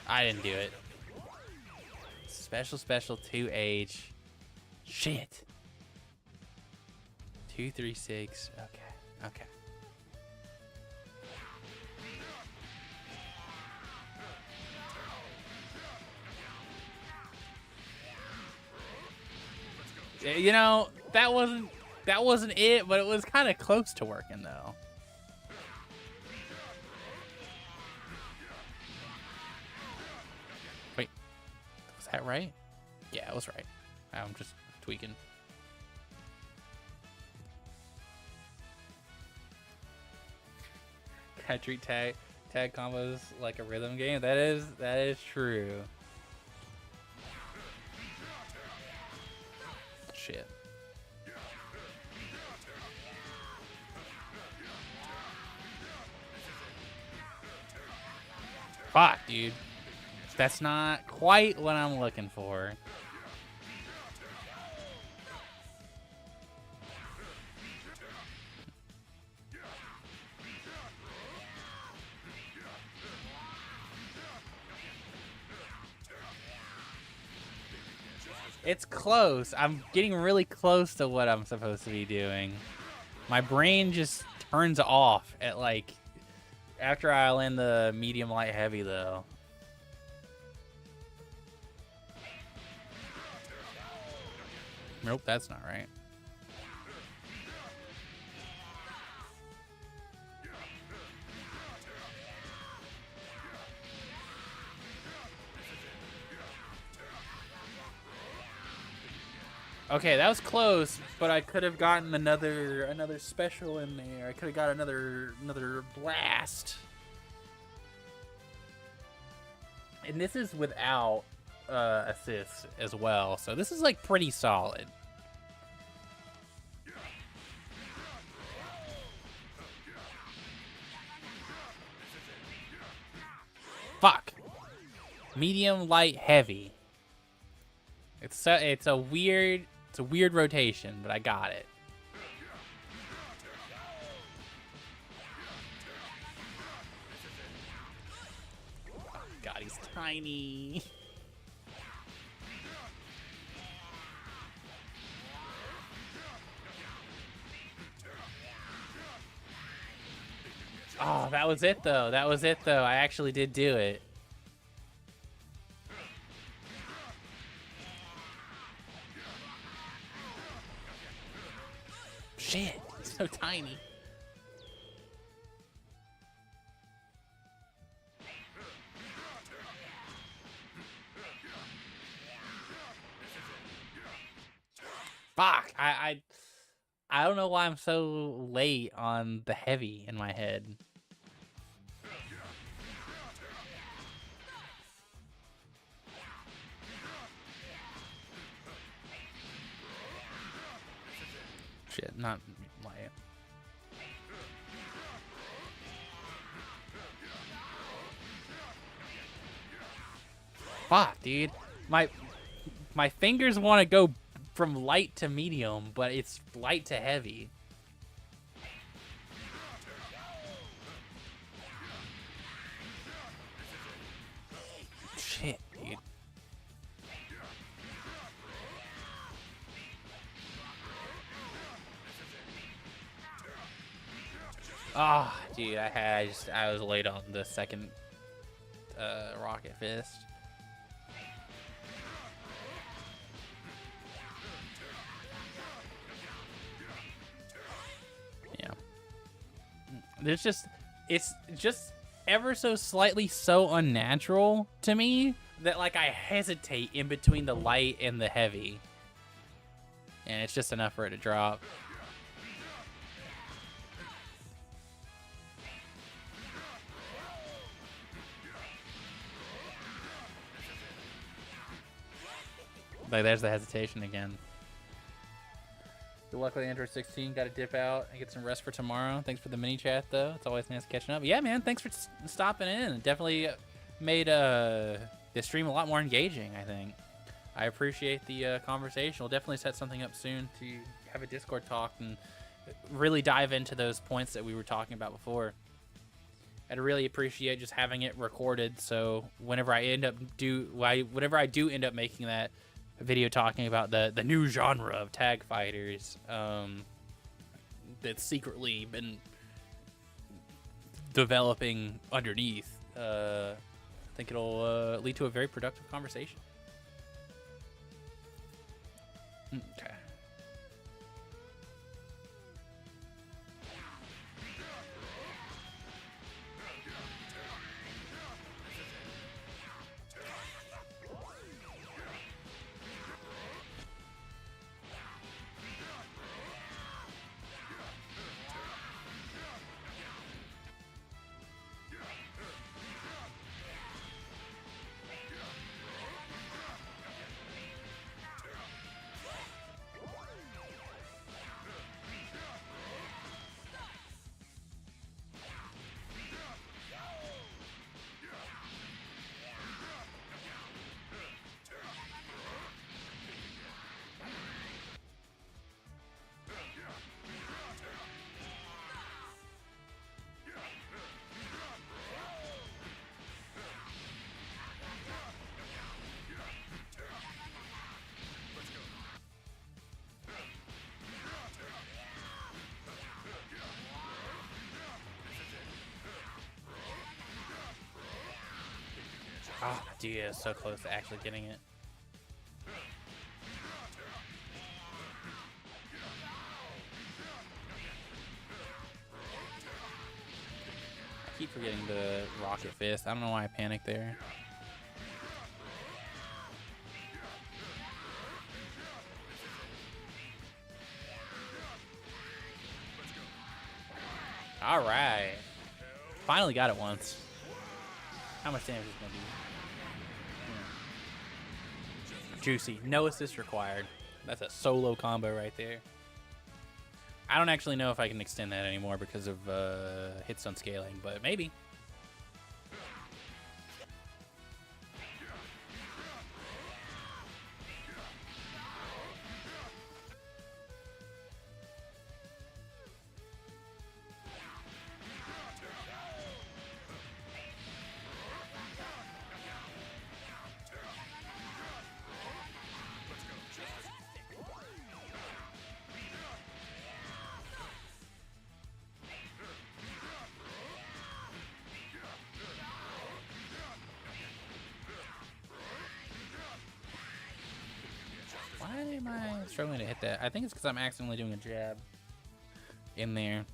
I didn't do it. Special 2H. Shit. 236. Okay. Okay. You know, that wasn't it, but it was kind of close to working though. Wait, was that right? Yeah, it was right. I'm just tweaking. I treat tag combos like a rhythm game. That is true. Shit. Fuck, dude. That's not quite what I'm looking for. It's close. I'm getting really close to what I'm supposed to be doing. My brain just turns off at like after I land the medium, light, heavy though. Nope, that's not right. Okay, that was close, but I could have gotten another special in there. I could have got another blast. And this is without assists as well, so this is like pretty solid. Fuck. Medium, light, heavy. It's a weird rotation, but I got it. Oh God, he's tiny. Oh, that was it though. That was it though. I actually did do it. Shit, he's so tiny. Fuck, I don't know why I'm so late on the heavy in my head. Shit, not light. Fuck, dude. My fingers want to go from light to medium, but it's light to heavy. Shit, dude. Ah, oh, dude, I was late on the second rocket fist. Yeah. It's just ever so slightly so unnatural to me that like I hesitate in between the light and the heavy. And it's just enough for it to drop. Like, there's the hesitation again. Good luck with the Android 16. Got to dip out and get some rest for tomorrow. Thanks for the mini chat, though. It's always nice catching up. Yeah, man, thanks for stopping in. It definitely made the stream a lot more engaging, I think. I appreciate the conversation. We'll definitely set something up soon to have a Discord talk and really dive into those points that we were talking about before. I'd really appreciate just having it recorded, so whenever I do end up making that video talking about the new genre of tag fighters that's secretly been developing underneath, I think it'll lead to a very productive conversation. Okay. Oh, dude, it's so close to actually getting it. I keep forgetting the rocket fist. I don't know why I panicked there. All right. Finally got it once. How much damage is it going to do? Juicy. No assist required. That's a solo combo right there. I don't actually know if I can extend that anymore because of hits on scaling, but maybe. am I struggling to hit that? I think it's because I'm accidentally doing a jab in there.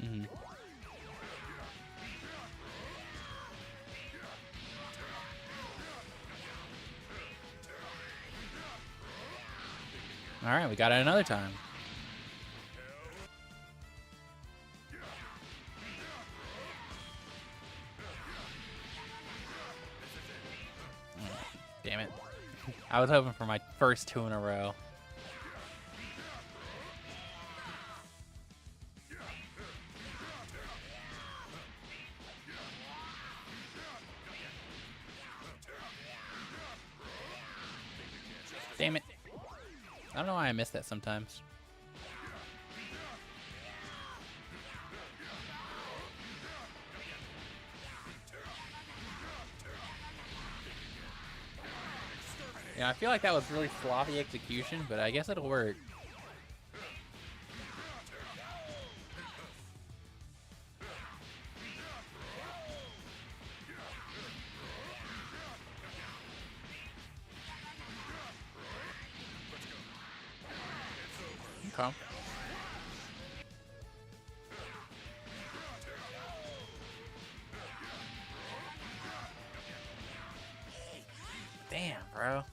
Mm-hmm. All right, we got it another time. Damn it. I was hoping for my first 2 in a row. Damn it. I don't know why I miss that sometimes. Yeah, I feel like that was really sloppy execution, but I guess it'll work. Okay. Damn, bro.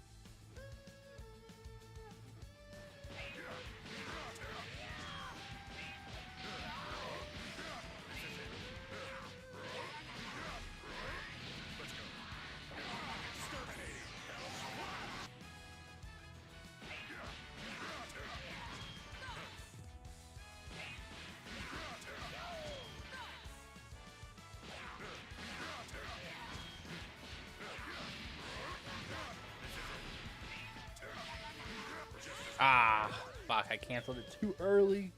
Ah, fuck, I canceled it too early.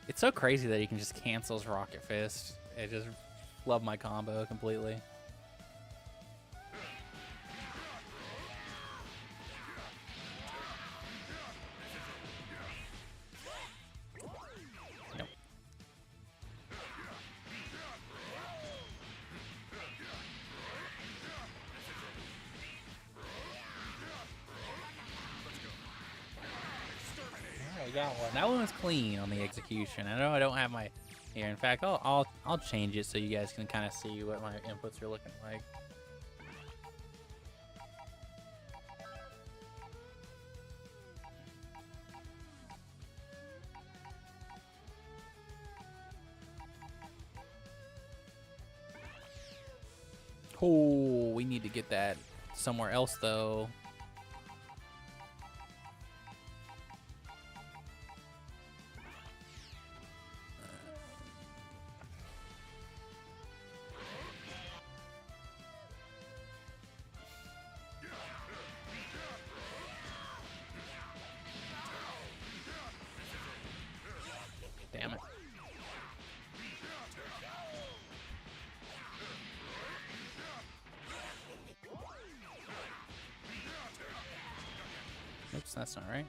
It's so crazy that he can just cancel his Rocket Fist. It just flubbed my combo completely. Nope. I got one. That one was clean on the execution. I know I don't have my here. In fact, I'll change it so you guys can kind of see what my inputs are looking like. Oh, we need to get that somewhere else though. Damn it. Oops, that's not right.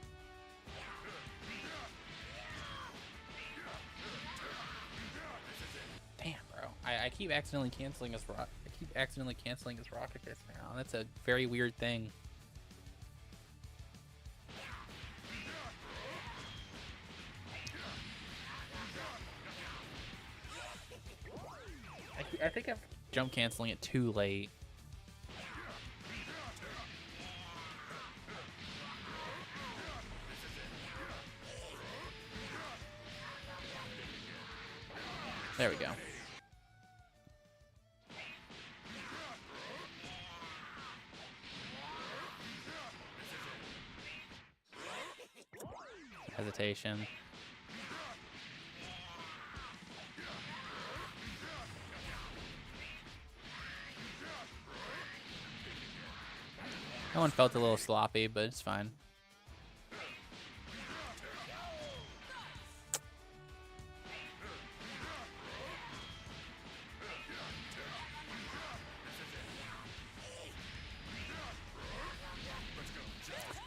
Damn, bro. I keep accidentally canceling his rock. I keep accidentally canceling his Rocket Fist now. That's a very weird thing. I think I'm jump canceling it too late. There we go. Hesitation. That one felt a little sloppy, but it's fine.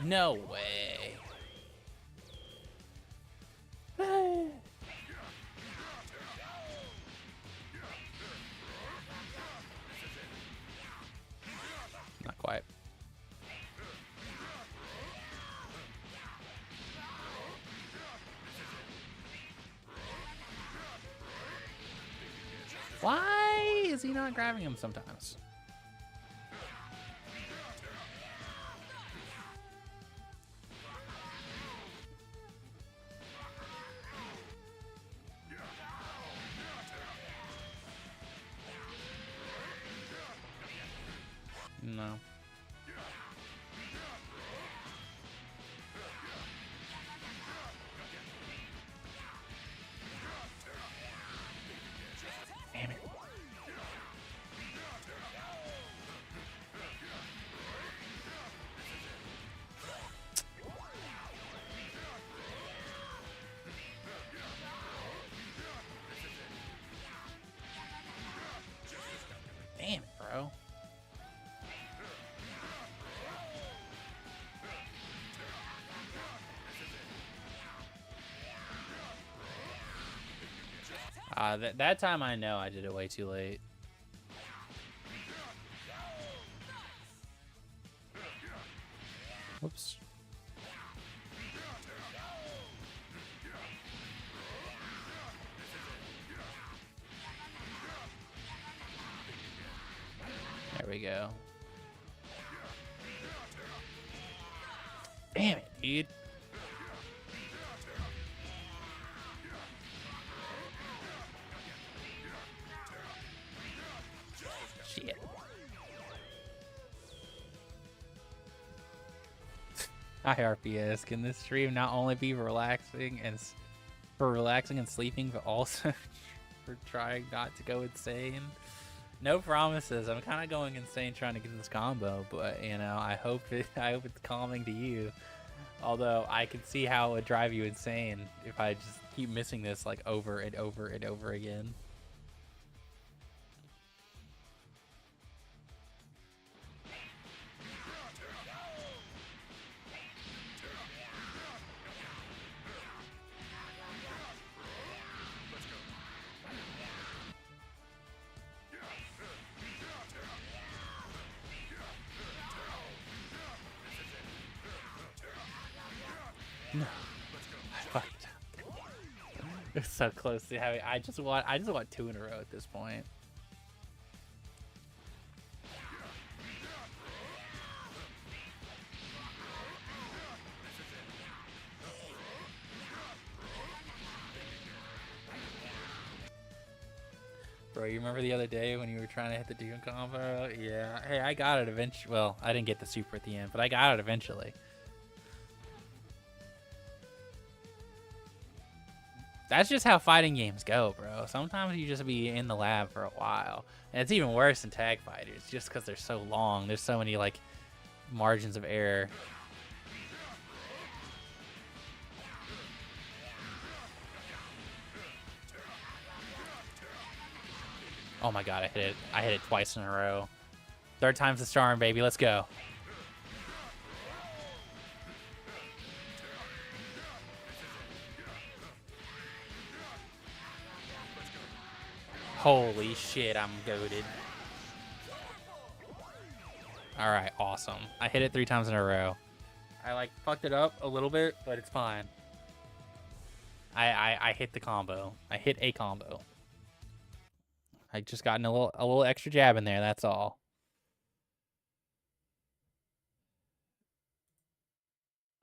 No way. not grabbing him sometimes? No. Damn it. Damn it, bro. That time I know I did it way too late. Whoops. There we go. Damn it, dude. Shit. Hi RPS. Can this stream not only be relaxing and sleeping, but also for trying not to go insane? No promises. I'm kind of going insane trying to get this combo, but you know, I hope it's calming to you. Although I can see how it would drive you insane if I just keep missing this like over and over and over again. No, I fucked up. It's so close to having. I just want 2 in a row at this point. Bro, you remember the other day when you were trying to hit the Tokon combo? Yeah. Hey, I got it eventually. Well, I didn't get the super at the end, but I got it eventually. That's just how fighting games go, bro. Sometimes you just be in the lab for a while. And it's even worse in tag fighters just because they're so long. There's so many, like, margins of error. Oh my god, I hit it. I hit it twice in a row. 3rd time's the charm, baby. Let's go. Holy shit, I'm goated. Alright, awesome. I hit it 3 times in a row. I like fucked it up a little bit, but it's fine. I hit the combo. I hit a combo. I just gotten a little extra jab in there, that's all.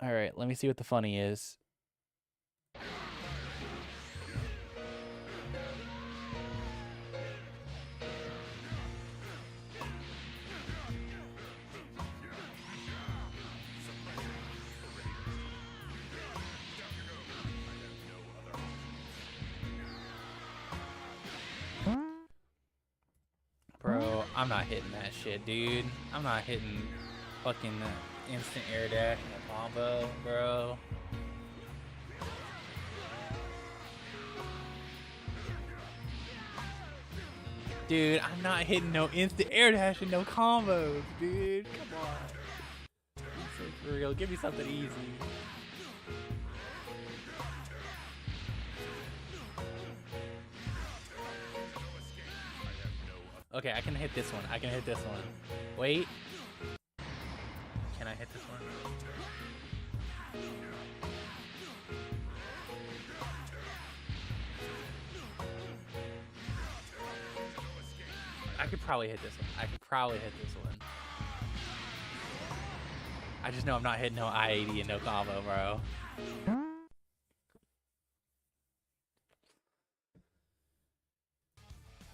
Alright, let me see what the funny is. Bro, I'm not hitting that shit, dude. I'm not hitting fucking instant air dash in a combo, bro. Dude, I'm not hitting no instant air dash and no combos, dude. Come on. For real, give me something easy. Okay, I can hit this one. I can hit this one. Wait. Can I hit this one? I could probably hit this one. I could probably hit this one. I just know I'm not hitting no I-80 and no combo, bro.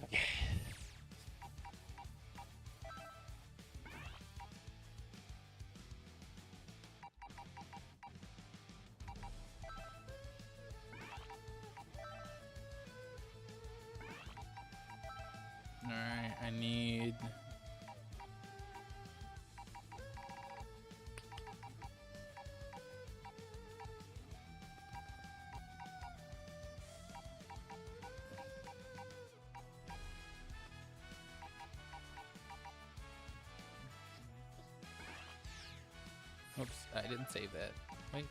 Okay. Alright, I need... Oops, I didn't save that. Wait.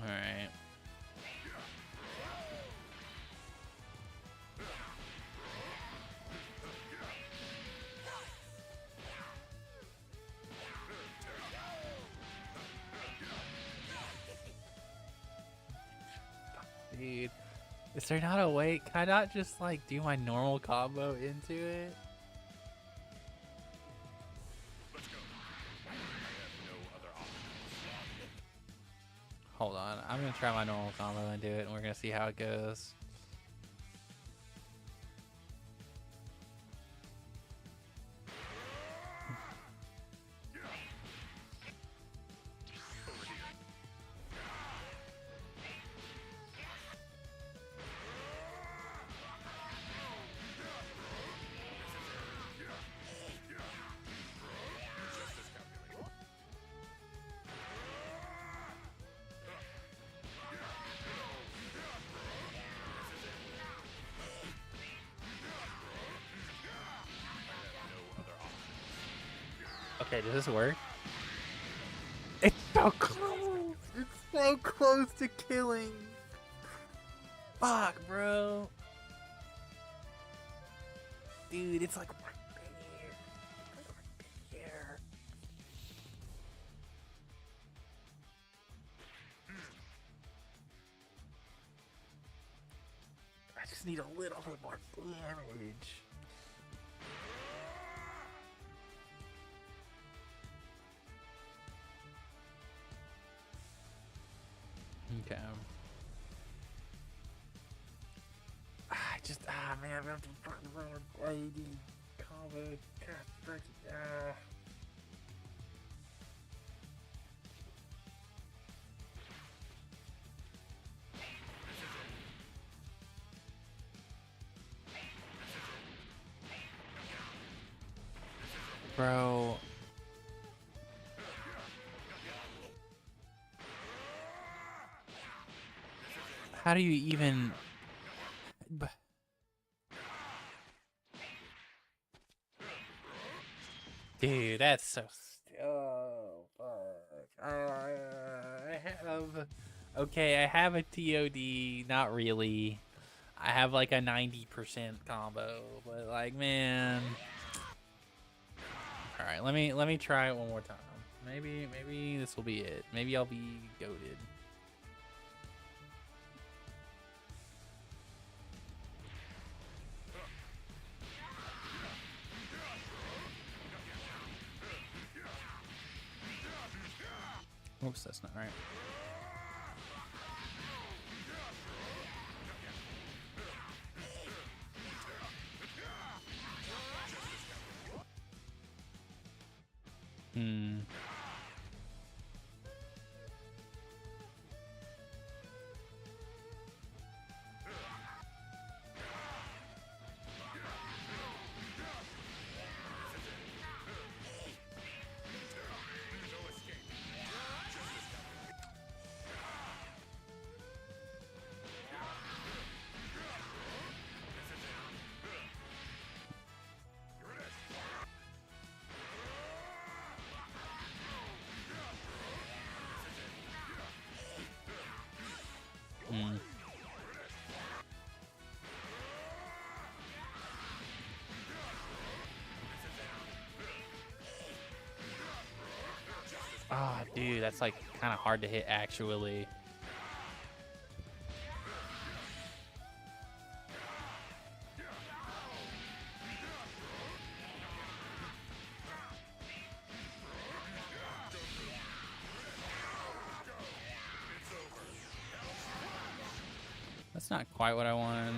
Alright. Dude, is there not a way? Can I not just like do my normal combo into it? Hold on, I'm gonna try my normal combo and do it, and we're gonna see how it goes. Okay, does this work? It's so close! It's so close to killing! Fuck, bro! Dude, it's like right here. Right here. I just need a little bit more damage. Okay. Man, I have to fucking run with 80 combo. Bro. How do you even... Dude, that's so... Oh, fuck. I have... Okay, I have a TOD. Not really. I have like a 90% combo. But like, man... Alright, let me try it one more time. Maybe this will be it. Maybe I'll be goated. Oops, that's not right. Ah, dude, that's like kind of hard to hit actually. That's not quite what I wanted.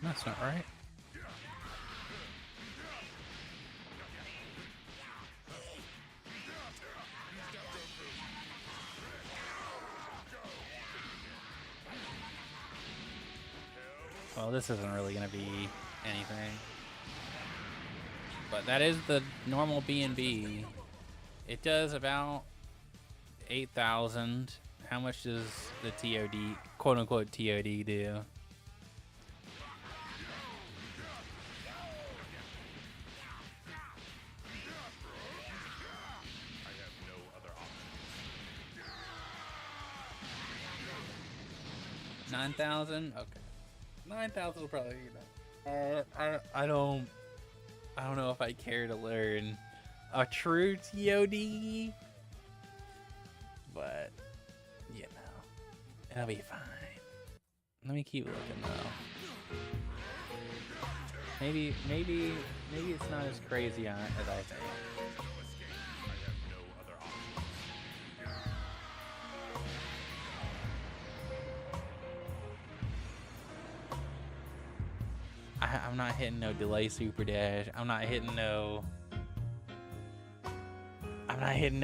That's not right. Well, this isn't really going to be anything. But that is the normal B&B. It does about 8,000. How much does the TOD, quote-unquote TOD, do? $9,000? Okay. 9,000 will probably be enough. I don't know if I care to learn a true TOD, but you know, it'll be fine. Let me keep looking though. Maybe it's not as crazy on it as I think. I'm not hitting no delay super dash. I'm not hitting no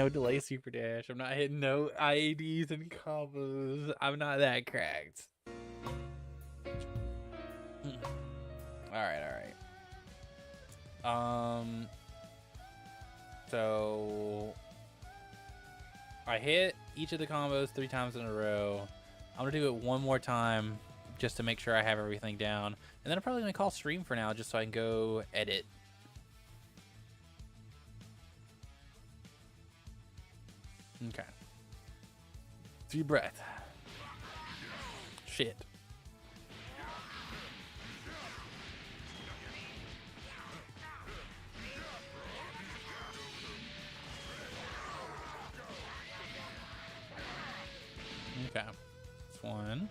delay super dash. I'm not hitting no IADs and combos. I'm not that cracked. Alright. So I hit each of the combos 3 times in a row. I'm gonna do it one more time just to make sure I have everything down. And then I'm probably gonna call stream for now just so I can go edit. Okay. Deep breath. Shit. Okay. That's one.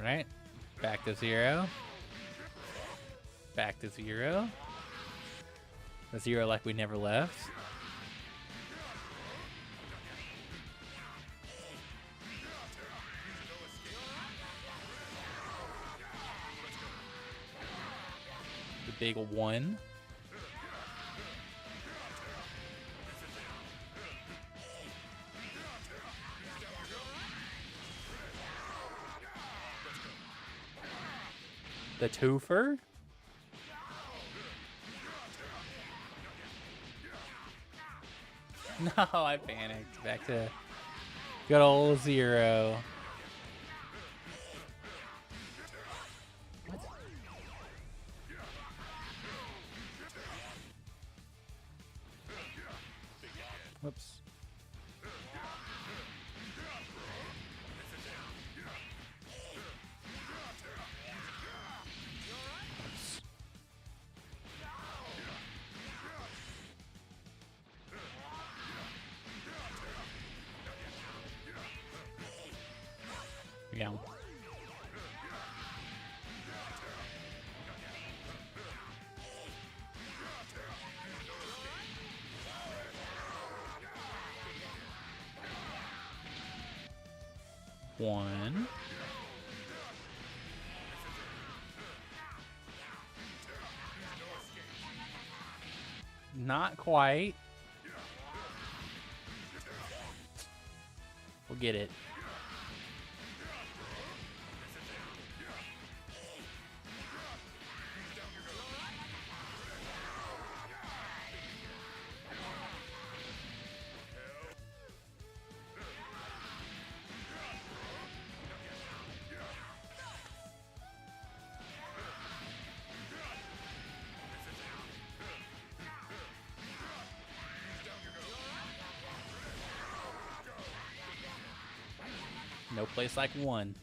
Alright. Back to 0. Back to 0. The 0 like we never left. The big 1. The twofer. No, I panicked. Back to good old 0. What? Whoops. Yeah. One. Not quite. We'll get it. No place like 1.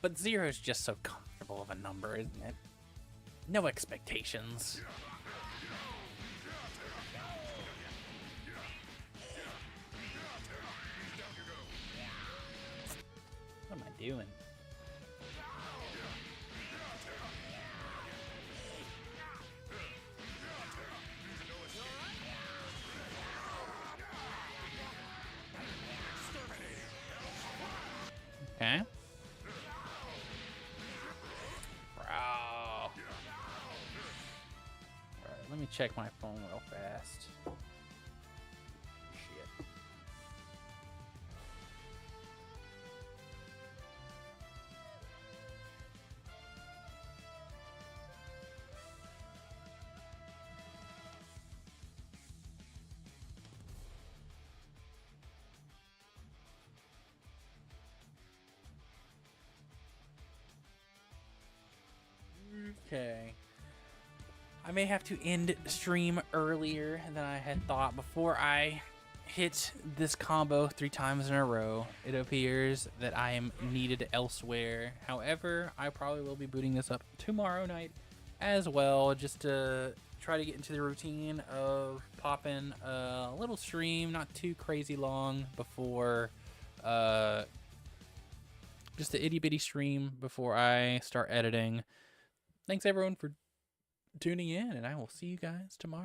But 0 is just so comfortable of a number, isn't it? No expectations. What am I doing? Okay. Bro. Alright, let me check my phone real fast. Shit. Okay. I may have to end stream earlier than I had thought before I hit this combo 3 times in a row. It appears that I am needed elsewhere. However, I probably will be booting this up tomorrow night as well, just to try to get into the routine of popping a little stream, not too crazy long, before just the itty bitty stream before I start editing. Thanks everyone for tuning in, and I will see you guys tomorrow.